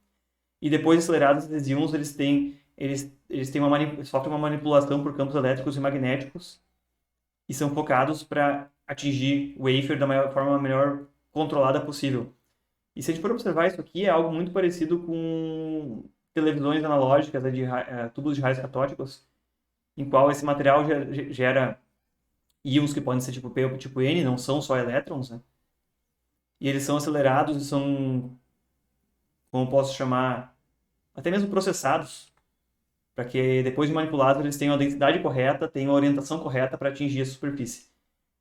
[SPEAKER 1] e depois acelerados esses íons eles sofrem uma manipulação por campos elétricos e magnéticos, e são focados para atingir o wafer da forma melhor controlada possível. E se a gente for observar isso aqui, é algo muito parecido com televisões analógicas, né, de tubos de raios catódicos, em qual esse material gera íons que podem ser tipo P ou tipo N, não são só elétrons, né? E eles são acelerados e são, como posso chamar, até mesmo processados, para que depois de manipulados eles tenham a densidade correta, tenham a orientação correta para atingir a superfície.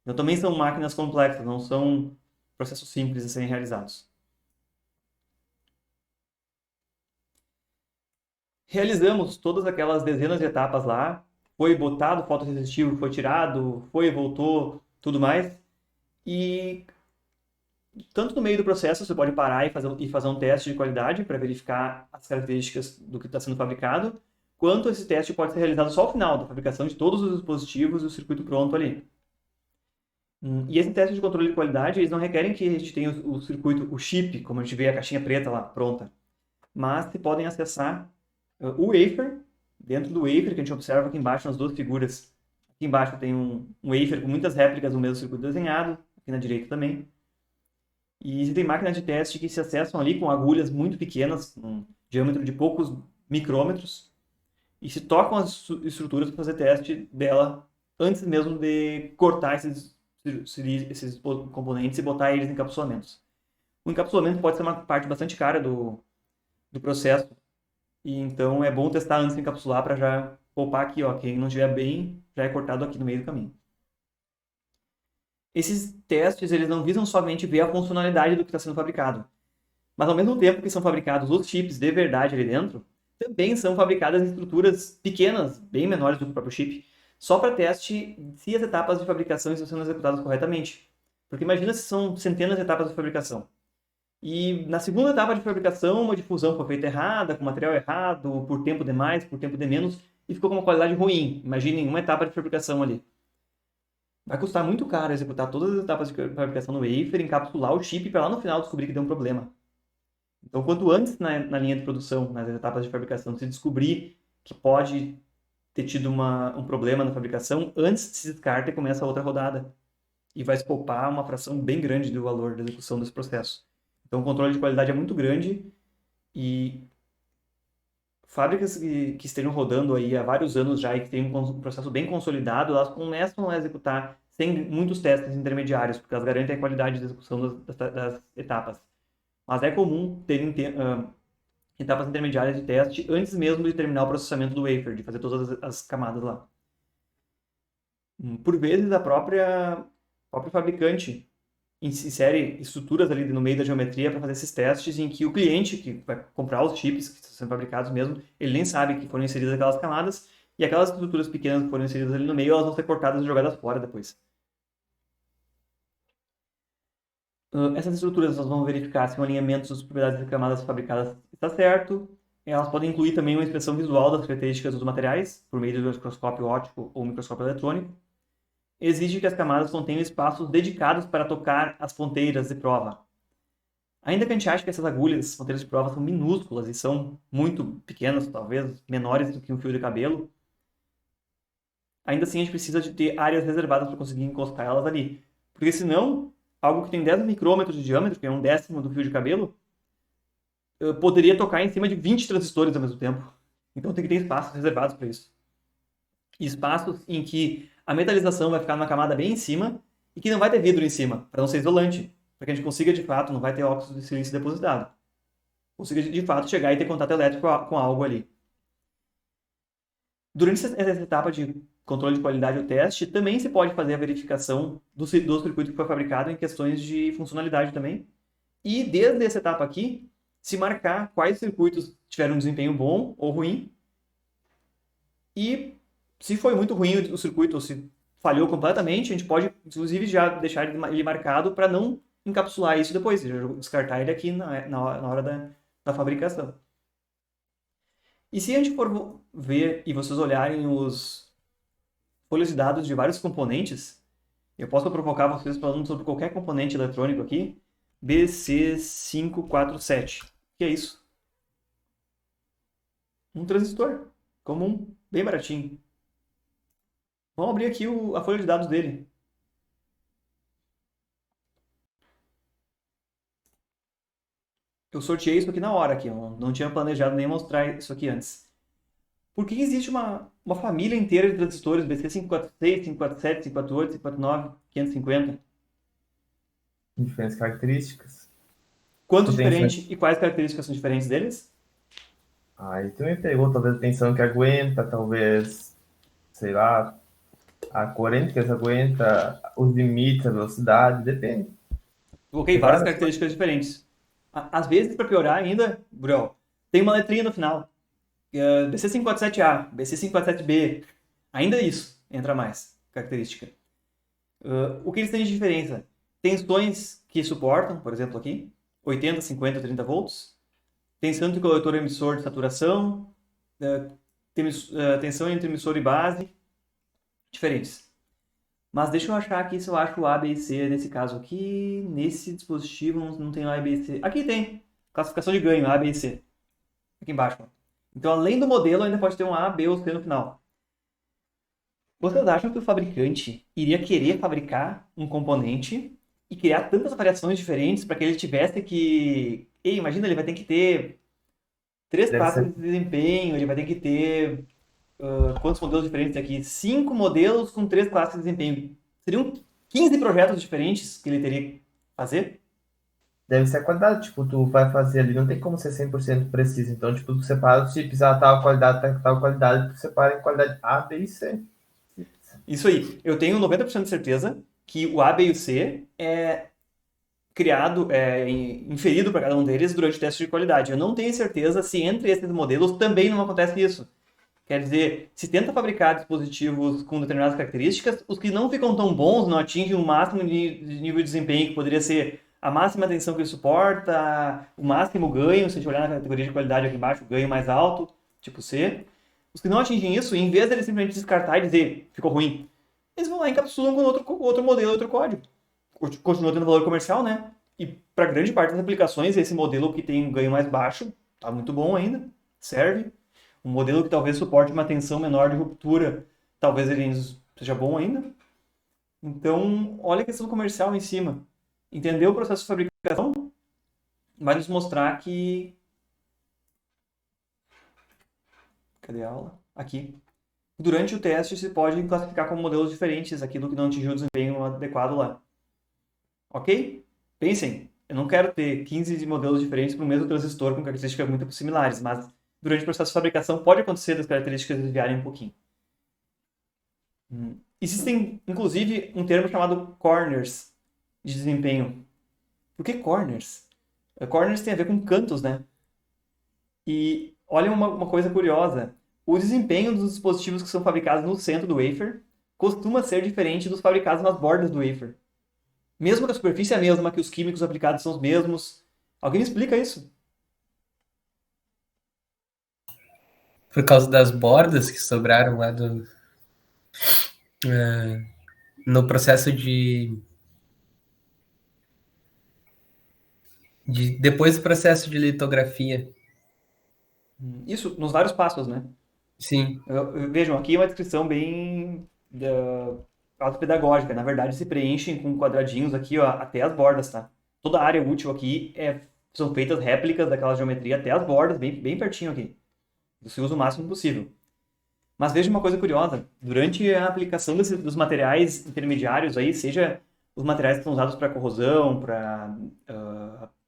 [SPEAKER 1] Então também são máquinas complexas, não são processos simples de serem realizados. Realizamos todas aquelas dezenas de etapas lá, foi botado fotorresistivo, foi tirado, foi e voltou, tudo mais. E tanto no meio do processo você pode parar e fazer um teste de qualidade para verificar as características do que está sendo fabricado, quanto esse teste pode ser realizado só ao final da fabricação de todos os dispositivos e o circuito pronto ali. E esse teste de controle de qualidade, eles não requerem que a gente tenha o circuito, o chip, como a gente vê a caixinha preta lá, pronta. Mas se podem acessar o wafer, dentro do wafer, que a gente observa aqui embaixo nas duas figuras. Aqui embaixo tem um wafer com muitas réplicas do mesmo circuito desenhado, aqui na direita também. E existem máquinas de teste que se acessam ali com agulhas muito pequenas, um diâmetro de poucos micrômetros, e se tocam as estruturas para fazer teste dela antes mesmo de cortar esses componentes e botar eles em encapsulamentos. O encapsulamento pode ser uma parte bastante cara do processo, e então é bom testar antes de encapsular para já poupar aqui, ó, quem não estiver bem já é cortado aqui no meio do caminho. Esses testes eles não visam somente ver a funcionalidade do que está sendo fabricado, mas ao mesmo tempo que são fabricados os chips de verdade ali dentro, também são fabricadas estruturas pequenas, bem menores do que o próprio chip, só para teste se as etapas de fabricação estão sendo executadas corretamente. Porque imagina se são centenas de etapas de fabricação. E na segunda etapa de fabricação, uma difusão foi feita errada, com material errado, por tempo de mais, por tempo de menos, e ficou com uma qualidade ruim. Imaginem uma etapa de fabricação ali. Vai custar muito caro executar todas as etapas de fabricação no wafer, encapsular o chip para lá no final descobrir que deu um problema. Então, quanto antes na linha de produção, nas etapas de fabricação, se descobrir que pode ter tido um problema na fabricação, antes se descarta e começa a outra rodada. E vai se poupar uma fração bem grande do valor da execução desse processo. Então, o controle de qualidade é muito grande e fábricas que estejam rodando aí há vários anos já e que têm um processo bem consolidado, elas começam a executar sem muitos testes intermediários, porque elas garantem a qualidade de execução das etapas. Mas é comum terem etapas intermediárias de teste antes mesmo de terminar o processamento do wafer, de fazer todas as camadas lá. Por vezes, a própria fabricante insere estruturas ali no meio da geometria para fazer esses testes em que o cliente que vai comprar os chips que estão sendo fabricados mesmo, ele nem sabe que foram inseridas aquelas camadas e aquelas estruturas pequenas que foram inseridas ali no meio, elas vão ser cortadas e jogadas fora depois. Essas estruturas elas vão verificar se o alinhamento das propriedades das camadas fabricadas está certo. Elas podem incluir também uma inspeção visual das características dos materiais, por meio do microscópio óptico ou microscópio eletrônico. Exige que as camadas contenham espaços dedicados para tocar as ponteiras de prova. Ainda que a gente ache que essas agulhas, ponteiras de prova, são minúsculas e são muito pequenas, talvez menores do que um fio de cabelo, ainda assim a gente precisa de ter áreas reservadas para conseguir encostar elas ali. Porque senão, algo que tem 10 micrômetros de diâmetro, que é 1/10 do fio de cabelo, poderia tocar em cima de 20 transistores ao mesmo tempo. Então tem que ter espaços reservados para isso. Espaços em que a metalização vai ficar numa camada bem em cima e que não vai ter vidro em cima, para não ser isolante, para que a gente consiga de fato, não vai ter óxido de silício depositado. Consiga de fato chegar e ter contato elétrico com algo ali. Durante essa etapa de controle de qualidade ou teste, também se pode fazer a verificação do circuito que foi fabricado em questões de funcionalidade também. E desde essa etapa aqui, se marcar quais circuitos tiveram um desempenho bom ou ruim. E se foi muito ruim o circuito ou se falhou completamente, a gente pode, inclusive, já deixar ele marcado para não encapsular isso depois, descartar ele aqui na hora da fabricação. E se a gente for ver e vocês olharem os folhas de dados de vários componentes, eu posso provocar vocês falando sobre qualquer componente eletrônico aqui, BC547. O que é isso? Um transistor comum, bem baratinho. Vamos abrir aqui a folha de dados dele. Eu sorteei isso aqui na hora, aqui. Eu não tinha planejado nem mostrar isso aqui antes. Por que existe uma família inteira de transistores BC546, 547, 548, 549, 550?
[SPEAKER 3] Diferentes características.
[SPEAKER 1] Quanto
[SPEAKER 3] Tu tem
[SPEAKER 1] diferente e quais características são diferentes deles?
[SPEAKER 3] Aí tu me pegou, talvez a tensão que aguenta, talvez, sei lá, a corrente que aguenta, os limites, a velocidade, depende.
[SPEAKER 1] Coloquei
[SPEAKER 3] Tem
[SPEAKER 1] várias
[SPEAKER 3] várias coisas.
[SPEAKER 1] características diferentes. Às vezes, para piorar ainda, Bruel, tem uma letrinha no final. BC547A, BC547B. Ainda isso entra mais característica. O que eles têm de diferença? Tensões que suportam, por exemplo aqui, 80, 50, 30 volts. Tensão entre coletor e emissor de saturação. Tensão entre emissor e base. Diferentes. Mas deixa eu achar aqui se eu acho o A, B e C nesse caso aqui. Nesse dispositivo não tem A, B e C. Aqui tem. Classificação de ganho, A, B e C. Aqui embaixo. Então, além do modelo, ainda pode ter um A, B ou C no final. Vocês acham que o fabricante iria querer fabricar um componente e criar tantas variações diferentes para que ele tivesse que... Ei, imagina, ele vai ter que ter 3
[SPEAKER 3] Deve
[SPEAKER 1] classes
[SPEAKER 3] ser,
[SPEAKER 1] de desempenho, ele vai ter que ter... quantos modelos diferentes aqui? 5 modelos com 3 classes de desempenho. Seriam 15 projetos diferentes que ele teria que fazer?
[SPEAKER 3] deve ser a qualidade, tipo, tu vai fazer ali, não tem como ser 100% preciso. Então, tipo, tu separa os chips, tal qualidade, tu separa em qualidade A, B e C.
[SPEAKER 1] Isso aí. Eu tenho 90% de certeza que o A, B e o C é criado, inferido para cada um deles durante o teste de qualidade. Eu não tenho certeza se entre esses modelos também não acontece isso. Quer dizer, se tenta fabricar dispositivos com determinadas características, os que não ficam tão bons, não atingem o máximo de nível de desempenho, que poderia ser a máxima tensão que ele suporta, o máximo ganho, se a gente olhar na categoria de qualidade aqui embaixo, ganho mais alto, tipo C. Os que não atingem isso, em vez de eles simplesmente descartar e dizer, ficou ruim, eles vão lá e encapsulam com outro modelo, outro código. Continua tendo valor comercial, né? E para grande parte das aplicações, esse modelo que tem um ganho mais baixo, tá muito bom ainda, serve. Um modelo que talvez suporte uma tensão menor de ruptura, talvez ele seja bom ainda. Então, olha a questão comercial em cima. Entender o processo de fabricação vai nos mostrar que... Cadê a aula? Aqui. Durante o teste, se pode classificar como modelos diferentes aquilo que não atingiu o desempenho adequado lá. Ok? Pensem, eu não quero ter 15 modelos diferentes para o mesmo transistor com características muito similares, mas durante o processo de fabricação pode acontecer das características desviarem um pouquinho. Existem, inclusive, um termo chamado corners de desempenho. Por que corners? Corners tem a ver com cantos, né? E olha uma coisa curiosa. O desempenho dos dispositivos que são fabricados no centro do wafer costuma ser diferente dos fabricados nas bordas do wafer. Mesmo que a superfície é a mesma, que os químicos aplicados são os mesmos. Alguém me explica isso?
[SPEAKER 4] Por causa das bordas que sobraram lá no processo depois do processo de litografia.
[SPEAKER 1] Isso, nos vários passos, né?
[SPEAKER 4] Sim.
[SPEAKER 1] Vejam, aqui é uma descrição bem autopedagógica. Na verdade, se preenchem com quadradinhos aqui, ó, até as bordas, tá? Toda a área útil aqui são feitas réplicas daquela geometria até as bordas, bem pertinho aqui. Se usa o máximo possível. Mas veja uma coisa curiosa. Durante a aplicação dos materiais intermediários aí, seja os materiais que são usados para corrosão, para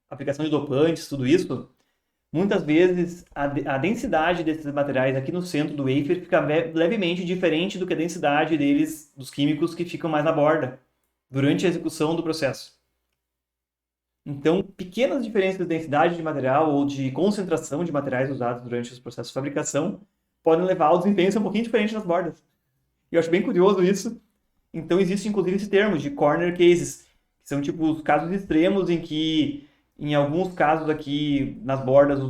[SPEAKER 1] aplicação de dopantes, tudo isso, muitas vezes a densidade desses materiais aqui no centro do wafer fica levemente diferente do que a densidade deles, dos químicos que ficam mais na borda, durante a execução do processo. Então, pequenas diferenças de densidade de material ou de concentração de materiais usados durante os processos de fabricação podem levar ao desempenho ser um pouquinho diferente nas bordas. E eu acho bem curioso isso. Então, existe inclusive esse termo de corner cases, que são tipo os casos extremos em que, em alguns casos aqui nas bordas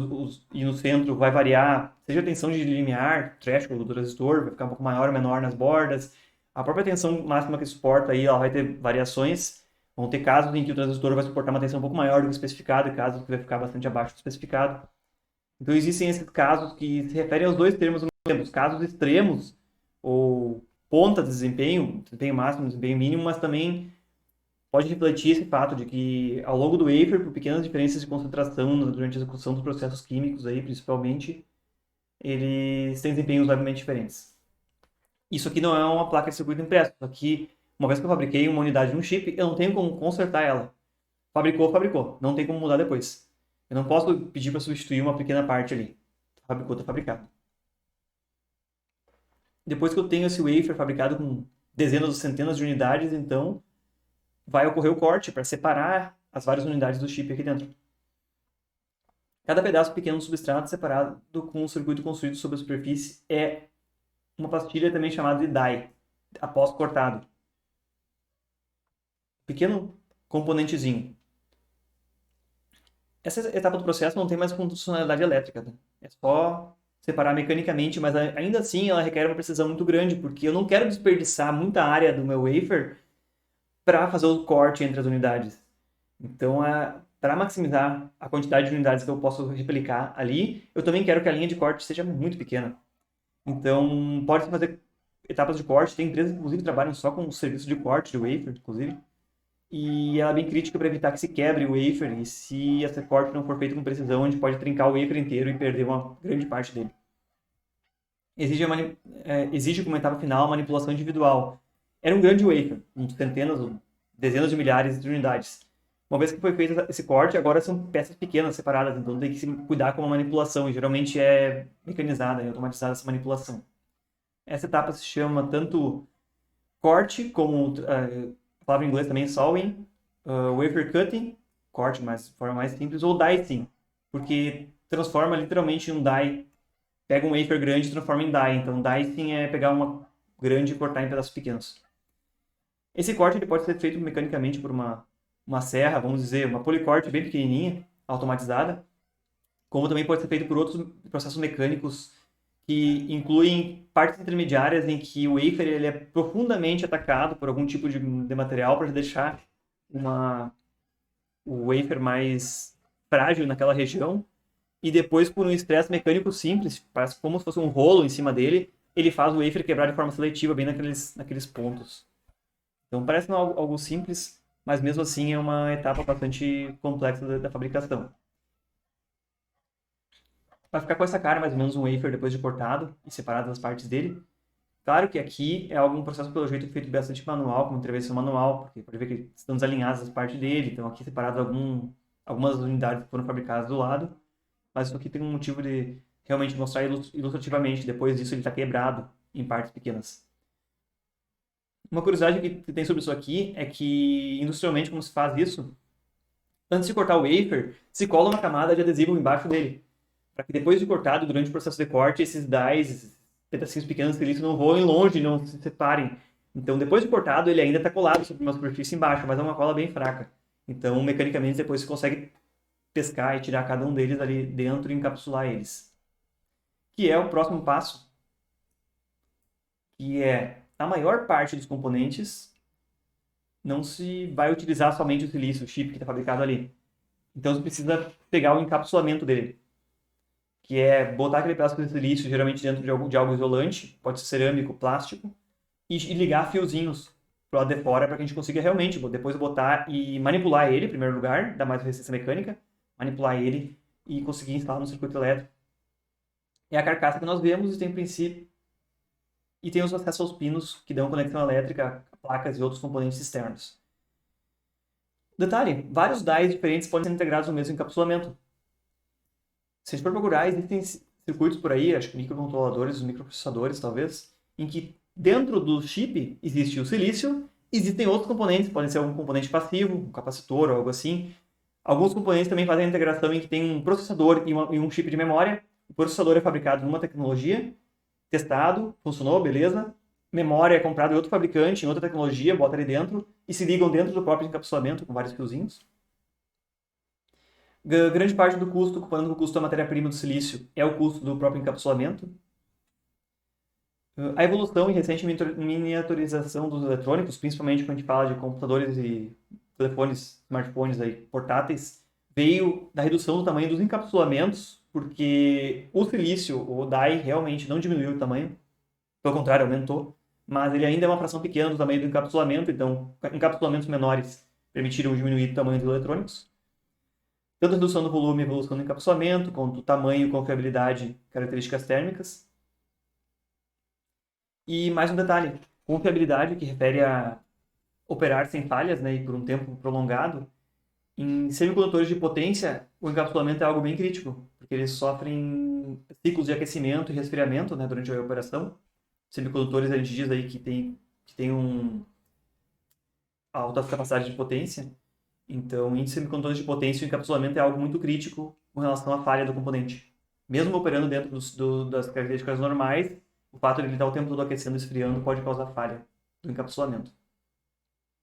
[SPEAKER 1] e no centro, vai variar, seja a tensão de limiar, threshold do transistor, vai ficar um pouco maior ou menor nas bordas. A própria tensão máxima que suporta aí, ela vai ter variações. Vão ter casos em que o transistor vai suportar uma tensão um pouco maior do que o especificado e casos que vai ficar bastante abaixo do especificado. Então, existem esses casos que se referem aos dois termos ao mesmo tempo. Os casos extremos, ou ponta de desempenho máximo, desempenho mínimo, mas também pode refletir esse fato de que ao longo do wafer, por pequenas diferenças de concentração durante a execução dos processos químicos aí, principalmente, eles têm desempenhos levemente diferentes. Isso aqui não é uma placa de circuito impresso. Isso aqui, uma vez que eu fabriquei uma unidade num chip, eu não tenho como consertar ela. Fabricou. Não tem como mudar depois. Eu não posso pedir para substituir uma pequena parte ali. Fabricou, está fabricado. Depois que eu tenho esse wafer fabricado com dezenas ou centenas de unidades, então vai ocorrer o corte para separar as várias unidades do chip aqui dentro. Cada pedaço pequeno do substrato separado com um circuito construído sobre a superfície é uma pastilha também chamada de die, após cortado. Pequeno componentezinho. Essa etapa do processo não tem mais funcionalidade elétrica, né? É só separar mecanicamente, mas ainda assim ela requer uma precisão muito grande, porque eu não quero desperdiçar muita área do meu wafer para fazer o corte entre as unidades. Então, para maximizar a quantidade de unidades que eu posso replicar ali, eu também quero que a linha de corte seja muito pequena. Então, pode-se fazer etapas de corte. Tem empresas que, inclusive, trabalham só com o serviço de corte de wafer, inclusive. E ela é bem crítica para evitar que se quebre o wafer. E se esse corte não for feito com precisão, a gente pode trincar o wafer inteiro e perder uma grande parte dele. Exige como etapa final a manipulação individual. Era um grande wafer, com centenas ou dezenas de milhares de unidades. Uma vez que foi feito esse corte, agora são peças pequenas, separadas, então tem que se cuidar com a manipulação, e geralmente é mecanizada e automatizada essa manipulação. Essa etapa se chama tanto corte, como a palavra em inglês também, sawing, wafer cutting, corte, mas de forma mais simples, ou dicing, porque transforma literalmente em um die, pega um wafer grande e transforma em die. Então, dicing é pegar uma grande e cortar em pedaços pequenos. Esse corte ele pode ser feito mecanicamente por uma serra, vamos dizer, uma policorte bem pequenininha, automatizada, como também pode ser feito por outros processos mecânicos que incluem partes intermediárias em que o wafer ele é profundamente atacado por algum tipo de material para deixar o wafer mais frágil naquela região, e depois por um estresse mecânico simples, parece como se fosse um rolo em cima dele, ele faz o wafer quebrar de forma seletiva bem naqueles pontos. Então parece algo simples, mas mesmo assim é uma etapa bastante complexa da fabricação. Vai ficar com essa cara, mais ou menos, um wafer depois de cortado e separado as partes dele. Claro que aqui é algum processo, pelo jeito, feito bastante manual, como intervenção manual, porque pode ver que estão desalinhadas as partes dele, então aqui separadas algumas unidades que foram fabricadas do lado, mas isso aqui tem um motivo de realmente mostrar ilustrativamente, depois disso ele está quebrado em partes pequenas. Uma curiosidade que tem sobre isso aqui é que, industrialmente, como se faz isso, antes de cortar o wafer, se cola uma camada de adesivo embaixo dele, para que depois de cortado, durante o processo de corte, esses dies, esses pedacinhos pequenos de silício não voem longe, não se separem. Então, depois de cortado, ele ainda está colado sobre uma superfície embaixo, mas é uma cola bem fraca. Então, mecanicamente, depois você consegue pescar e tirar cada um deles ali dentro e encapsular eles. Que é o próximo passo, que é a maior parte dos componentes não se vai utilizar somente o silício, o chip que está fabricado ali. Então, você precisa pegar o encapsulamento dele, que é botar aquele pedaço de silício, geralmente dentro de algo isolante, pode ser cerâmico, plástico, e ligar fiozinhos pro lado de fora para que a gente consiga realmente depois botar e manipular ele, em primeiro lugar, dar mais resistência mecânica, manipular ele e conseguir instalar no circuito elétrico. É a carcaça que nós vemos e tem princípio e tem os acessos aos pinos que dão conexão elétrica, placas e outros componentes externos. Detalhe, vários dies diferentes podem ser integrados no mesmo encapsulamento. Se a gente for procurar, existem circuitos por aí, acho que microcontroladores, os microprocessadores talvez, em que dentro do chip existe o silício, existem outros componentes, podem ser algum componente passivo, um capacitor ou algo assim. Alguns componentes também fazem a integração em que tem um processador e um chip de memória. O processador é fabricado numa tecnologia, testado, funcionou, beleza. Memória é comprada em outro fabricante, em outra tecnologia, bota ali dentro e se ligam dentro do próprio encapsulamento com vários fiozinhos. Grande parte do custo, comparando com o custo da matéria-prima do silício, é o custo do próprio encapsulamento. A evolução e recente miniaturização dos eletrônicos, principalmente quando a gente fala de computadores e telefones, smartphones aí, portáteis, veio da redução do tamanho dos encapsulamentos, porque o silício, o die, realmente não diminuiu o tamanho, pelo contrário, aumentou. mas ele ainda é uma fração pequena do tamanho do encapsulamento, então encapsulamentos menores permitiram diminuir o tamanho dos eletrônicos. Tanto a redução do volume e evolução do encapsulamento, quanto o tamanho, confiabilidade, características térmicas. E mais um detalhe, confiabilidade, que refere a operar sem falhas, né, e por um tempo prolongado. Em semicondutores de potência, o encapsulamento é algo bem crítico, porque eles sofrem ciclos de aquecimento e resfriamento, né, durante a operação. Semicondutores, a gente diz aí que tem alta capacidade de potência. Então, em semicondutores de potência, o encapsulamento é algo muito crítico com relação à falha do componente. Mesmo operando dentro das características normais, o fato de ele estar o tempo todo aquecendo e esfriando pode causar falha do encapsulamento.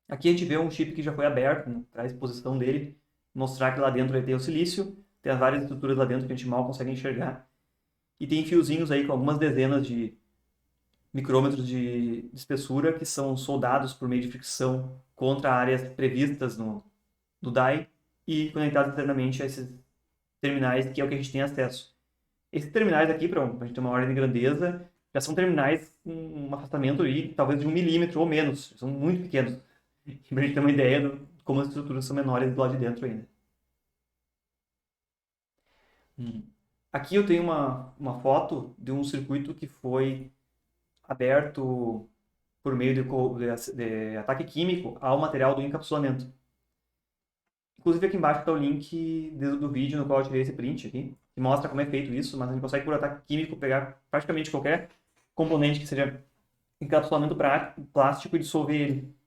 [SPEAKER 1] Aqui a gente vê um chip que já foi aberto, né, para a exposição dele, mostrar que lá dentro ele tem o silício, tem várias estruturas lá dentro que a gente mal consegue enxergar, e tem fiozinhos aí com algumas dezenas de micrômetros de espessura que são soldados por meio de fricção contra áreas previstas no die e conectados internamente a esses terminais, que é o que a gente tem acesso. Esses terminais aqui, para a gente ter uma ordem de grandeza, já são terminais com um afastamento aí, talvez de 1 milímetro ou menos, são muito pequenos. Para a gente ter uma ideia de como as estruturas são menores do lado de dentro ainda. Aqui eu tenho uma foto de um circuito que foi aberto por meio de ataque químico ao material do encapsulamento. Inclusive aqui embaixo está o link do vídeo no qual eu tirei esse print aqui, que mostra como é feito isso, mas a gente consegue por ataque químico pegar praticamente qualquer componente que seja encapsulamento plástico e dissolver ele.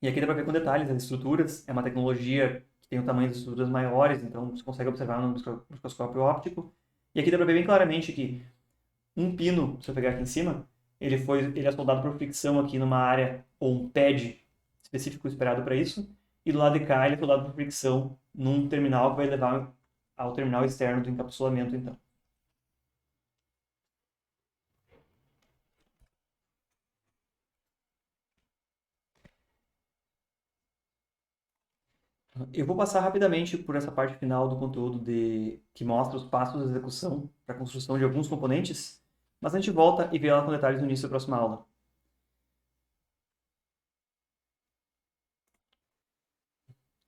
[SPEAKER 1] E aqui dá para ver com detalhes as estruturas, é uma tecnologia que tem um tamanho de estruturas maiores, então você consegue observar no microscópio óptico. E aqui dá para ver bem claramente que um pino, se eu pegar aqui em cima, ele é soldado por fricção aqui numa área, ou um pad específico esperado para isso, e do lado de cá ele é soldado por fricção num terminal que vai levar ao terminal externo do encapsulamento, então. Eu vou passar rapidamente por essa parte final do conteúdo que mostra os passos de execução para a construção de alguns componentes, mas a gente volta e vê ela com detalhes no início da próxima aula.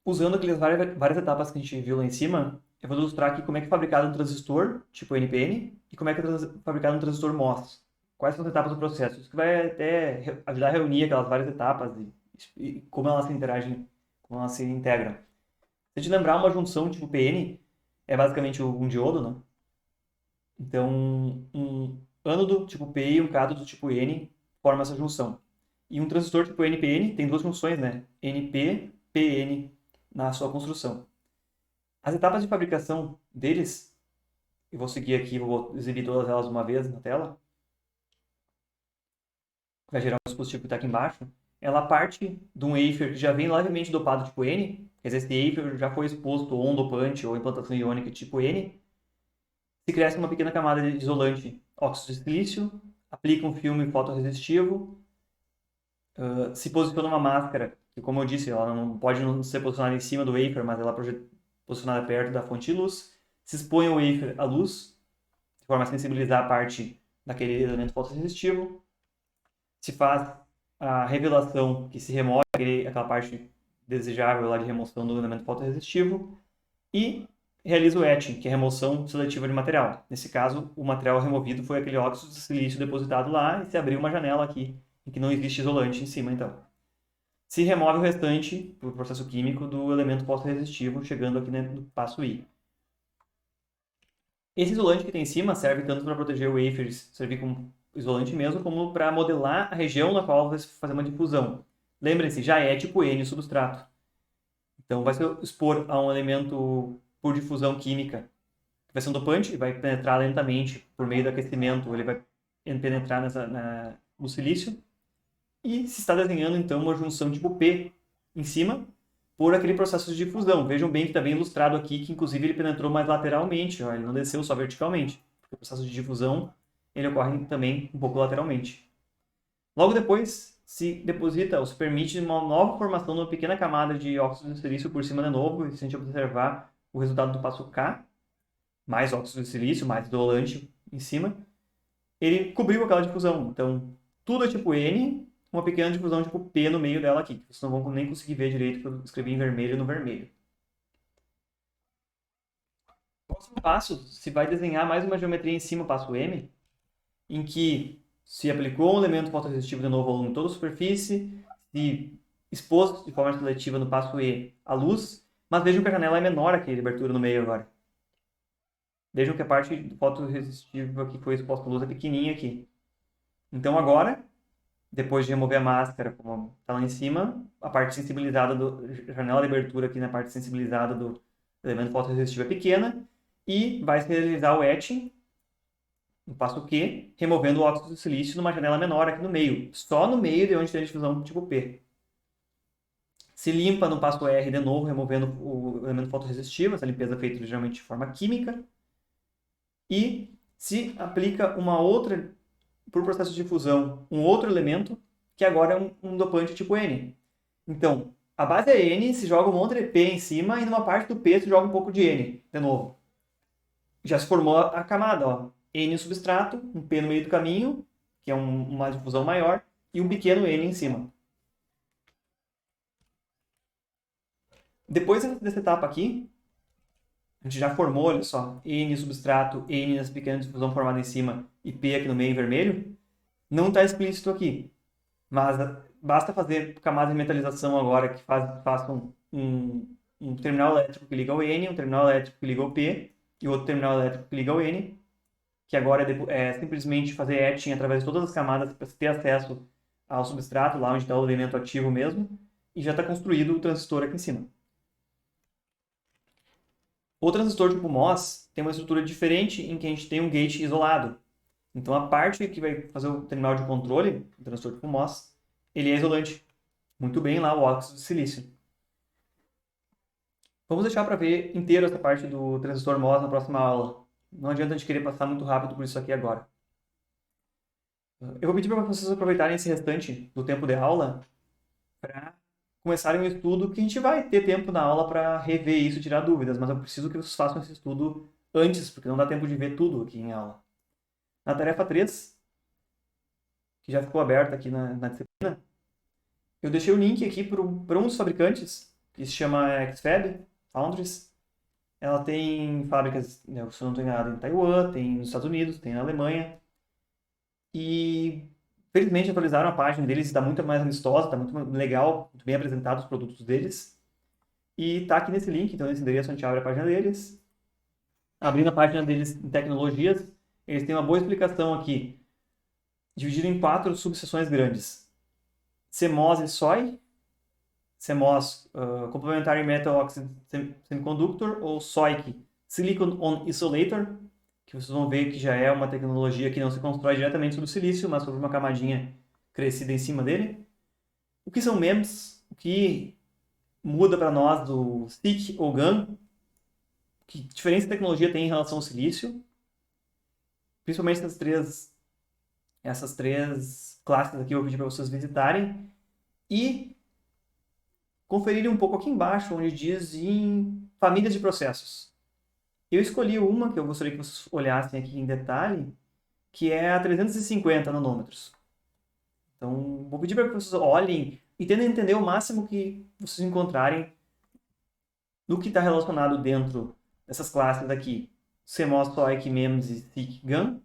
[SPEAKER 1] Usando aquelas várias etapas que a gente viu lá em cima, eu vou ilustrar aqui como é que é fabricado um transistor tipo NPN e como é que é fabricado um transistor MOS. Quais são as etapas do processo? Isso que vai até ajudar a reunir aquelas várias etapas e como elas se interagem, como elas se integram. Se a gente lembrar, uma junção tipo PN é basicamente um diodo, né? Então, um ânodo tipo P e um cátodo tipo N formam essa junção. E um transistor tipo NPN tem duas funções, né? NP, PN na sua construção. As etapas de fabricação deles, eu vou seguir aqui, vou exibir todas elas uma vez na tela. Vai gerar um dispositivo que está aqui embaixo. Ela parte de um wafer que já vem levemente dopado tipo N, quer dizer, esse wafer já foi exposto ou um dopante ou implantação iônica tipo N. Se cresce uma pequena camada de isolante óxido de silício, aplica um filme fotorresistivo, se posiciona uma máscara, que como eu disse, ela não pode não ser posicionada em cima do wafer, mas ela é posicionada perto da fonte de luz, se expõe o wafer à luz, de forma a sensibilizar a parte daquele elemento fotorresistivo, se faz a revelação, que se remove aquela parte desejável lá de remoção do elemento fotorresistivo, e realiza o etching, que é a remoção seletiva de material. Nesse caso, o material removido foi aquele óxido de silício depositado lá e se abriu uma janela aqui, em que não existe isolante em cima, então. Se remove o restante, por processo químico, do elemento fotorresistivo, chegando aqui no passo I. Esse isolante que tem em cima serve tanto para proteger o wafer, servir como isolante mesmo, como para modelar a região na qual vai fazer uma difusão. Lembrem-se, já é tipo N o substrato. Então, vai se expor a um elemento por difusão química, que vai ser um dopante, vai penetrar lentamente por meio do aquecimento, ele vai penetrar no silício, e se está desenhando, então, uma junção tipo P em cima, por aquele processo de difusão. Vejam bem que está bem ilustrado aqui, que inclusive ele penetrou mais lateralmente, ó, ele não desceu só verticalmente, porque o processo de difusão ele ocorre também um pouco lateralmente. Logo depois, se deposita ou se permite uma nova formação de uma pequena camada de óxido de silício por cima de novo, e se a gente observar o resultado do passo K, mais óxido de silício, mais isolante em cima, ele cobriu aquela difusão. Então, Tudo é tipo N, uma pequena difusão tipo P no meio dela aqui, que vocês não vão nem conseguir ver direito, porque eu escrevi em vermelho no vermelho. Próximo passo, se vai desenhar mais uma geometria em cima, passo M, em que se aplicou um elemento fotorresistivo de novo ao longo de toda a superfície, se expôs de forma seletiva no passo E a luz, mas vejam que a janela é menor aqui, a abertura no meio agora. Vejam que a parte fotorresistiva que foi exposta à luz é pequenininha aqui. Então agora, depois de remover a máscara, como está lá em cima, a parte sensibilizada a janela de abertura aqui na parte sensibilizada do elemento fotorresistivo é pequena, e vai se realizar o etching, no passo Q, removendo o óxido de silício numa janela menor aqui no meio, só no meio de onde tem a difusão tipo P. Se limpa no passo R de novo, removendo o elemento fotorresistivo, essa limpeza é feita geralmente de forma química, e se aplica uma outra, por processo de difusão, um outro elemento, que agora é um dopante tipo N. Então, a base é N, se joga um monte de P em cima, e numa parte do P se joga um pouco de N, de novo. Já se formou a camada, ó. N substrato, um P no meio do caminho, que é uma difusão maior, e um pequeno N em cima. Depois dessa etapa aqui, a gente já formou, olha só, N substrato, N nessa pequena difusão formada em cima e P aqui no meio em vermelho. Não está explícito aqui, mas basta fazer camadas de metalização agora que façam um terminal elétrico que liga ao N, um terminal elétrico que liga ao P e outro terminal elétrico que liga ao N, que agora é simplesmente fazer etching através de todas as camadas para ter acesso ao substrato, lá onde está o elemento ativo mesmo, e já está construído o transistor aqui em cima. O transistor tipo MOS tem uma estrutura diferente em que a gente tem um gate isolado. Então a parte que vai fazer o terminal de controle, o transistor tipo MOS, ele é isolante. Muito bem lá o óxido de silício. Vamos deixar para ver inteiro essa parte do transistor MOS na próxima aula. Não adianta a gente querer passar muito rápido por isso aqui agora. Eu vou pedir para vocês aproveitarem esse restante do tempo de aula para começarem um estudo que a gente vai ter tempo na aula para rever isso e tirar dúvidas, mas eu preciso que vocês façam esse estudo antes, porque não dá tempo de ver tudo aqui em aula. Na tarefa 3, que já ficou aberta aqui na disciplina, eu deixei o link aqui para um dos fabricantes, que se chama XFAB Foundries. Ela tem fábricas, né, se eu não estou enganado, em Taiwan, tem nos Estados Unidos, tem na Alemanha. E felizmente atualizaram a página deles, está muito mais amistosa, está muito legal, muito bem apresentados os produtos deles. E está aqui nesse link, então nesse endereço a gente abre a página deles. Abrindo a página deles em tecnologias, eles têm uma boa explicação aqui, dividido em 4 subseções grandes. CMOS e SOI. CMOS, Complementary Metal Oxide Semiconductor, ou SOIC, Silicon On Isolator, que vocês vão ver que já é uma tecnologia que não se constrói diretamente sobre o silício, mas sobre uma camadinha crescida em cima dele. O que são MEMS? O que muda para nós do SiC ou GaN? Que diferença de tecnologia tem em relação ao silício? Principalmente essas três classes aqui eu vou pedir para vocês visitarem. E conferirem um pouco aqui embaixo, onde diz em famílias de processos. Eu escolhi uma que eu gostaria que vocês olhassem aqui em detalhe, que é a 350 nanômetros. Então, vou pedir para que vocês olhem e tentem entender o máximo que vocês encontrarem no que está relacionado dentro dessas classes aqui. CMOS, SOIC, MEMS e SiC, GaN.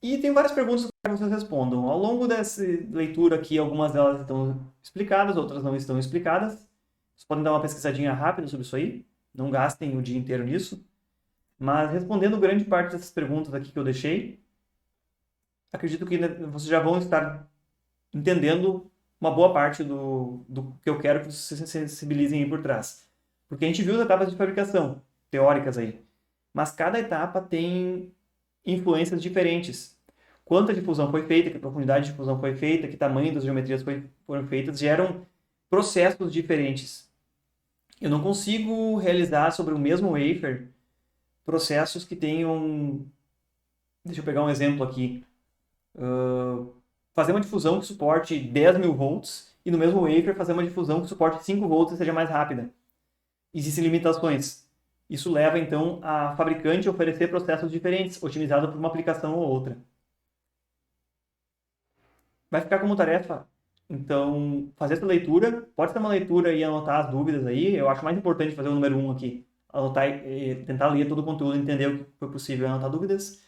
[SPEAKER 1] E tem várias perguntas que eu quero que vocês respondam. Ao longo dessa leitura aqui, algumas delas estão explicadas, outras não estão explicadas. Vocês podem dar uma pesquisadinha rápida sobre isso aí. Não gastem o dia inteiro nisso. Mas respondendo grande parte dessas perguntas aqui que eu deixei, acredito que vocês já vão estar entendendo uma boa parte do que eu quero que vocês se sensibilizem aí por trás. Porque a gente viu as etapas de fabricação, teóricas aí. Mas cada etapa tem influências diferentes. Quanta difusão foi feita, que profundidade de difusão foi feita, que tamanho das geometrias foram feitas, geram processos diferentes. Eu não consigo realizar sobre o mesmo wafer processos que tenham... Deixa eu pegar um exemplo aqui. Fazer uma difusão que suporte 10.000 volts e no mesmo wafer fazer uma difusão que suporte 5 volts e seja mais rápida. Existem limitações. Isso leva, então, a fabricante a oferecer processos diferentes, otimizados por uma aplicação ou outra. vai ficar como tarefa, então, fazer essa leitura. Pode ser uma leitura e anotar as dúvidas aí. Eu acho mais importante fazer o número 1 aqui. Anotar e tentar ler todo o conteúdo, entender o que foi possível e anotar dúvidas.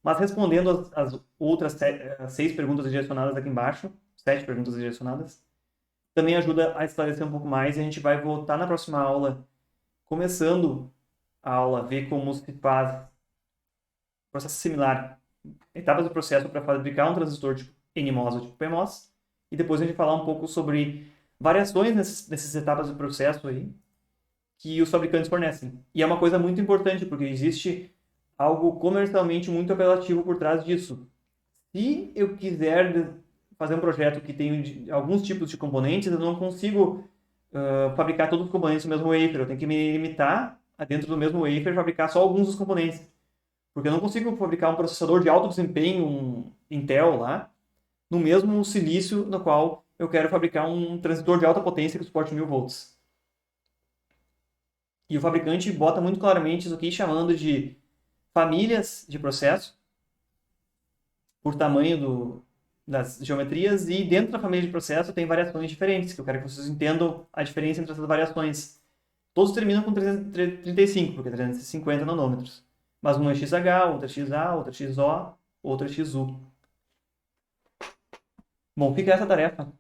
[SPEAKER 1] Mas respondendo as outras 6 perguntas direcionadas aqui embaixo, 7 perguntas direcionadas, também ajuda a esclarecer um pouco mais. E a gente vai voltar na próxima aula, começando a aula, ver como se faz processo similar, etapas do processo para fabricar um transistor tipo NMOS ou tipo PMOS. E depois a gente vai falar um pouco sobre variações nessas etapas do processo aí que os fabricantes fornecem. E é uma coisa muito importante, porque existe algo comercialmente muito apelativo por trás disso. Se eu quiser fazer um projeto que tem alguns tipos de componentes, eu não consigo fabricar todos os componentes no mesmo wafer. Eu tenho que me limitar a dentro do mesmo wafer fabricar só alguns dos componentes. Porque eu não consigo fabricar um processador de alto desempenho, um Intel lá, no mesmo silício no qual eu quero fabricar um transistor de alta potência que suporte 1000 volts. E o fabricante bota muito claramente isso aqui, chamando de famílias de processo, por tamanho das geometrias, e dentro da família de processo tem variações diferentes, que eu quero que vocês entendam a diferença entre essas variações. Todos terminam com 335, porque é 350 nanômetros. Mas um é XH, outro é XA, outro é XO, outro é XU. Bom, fica essa tarefa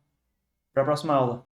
[SPEAKER 1] para a próxima aula.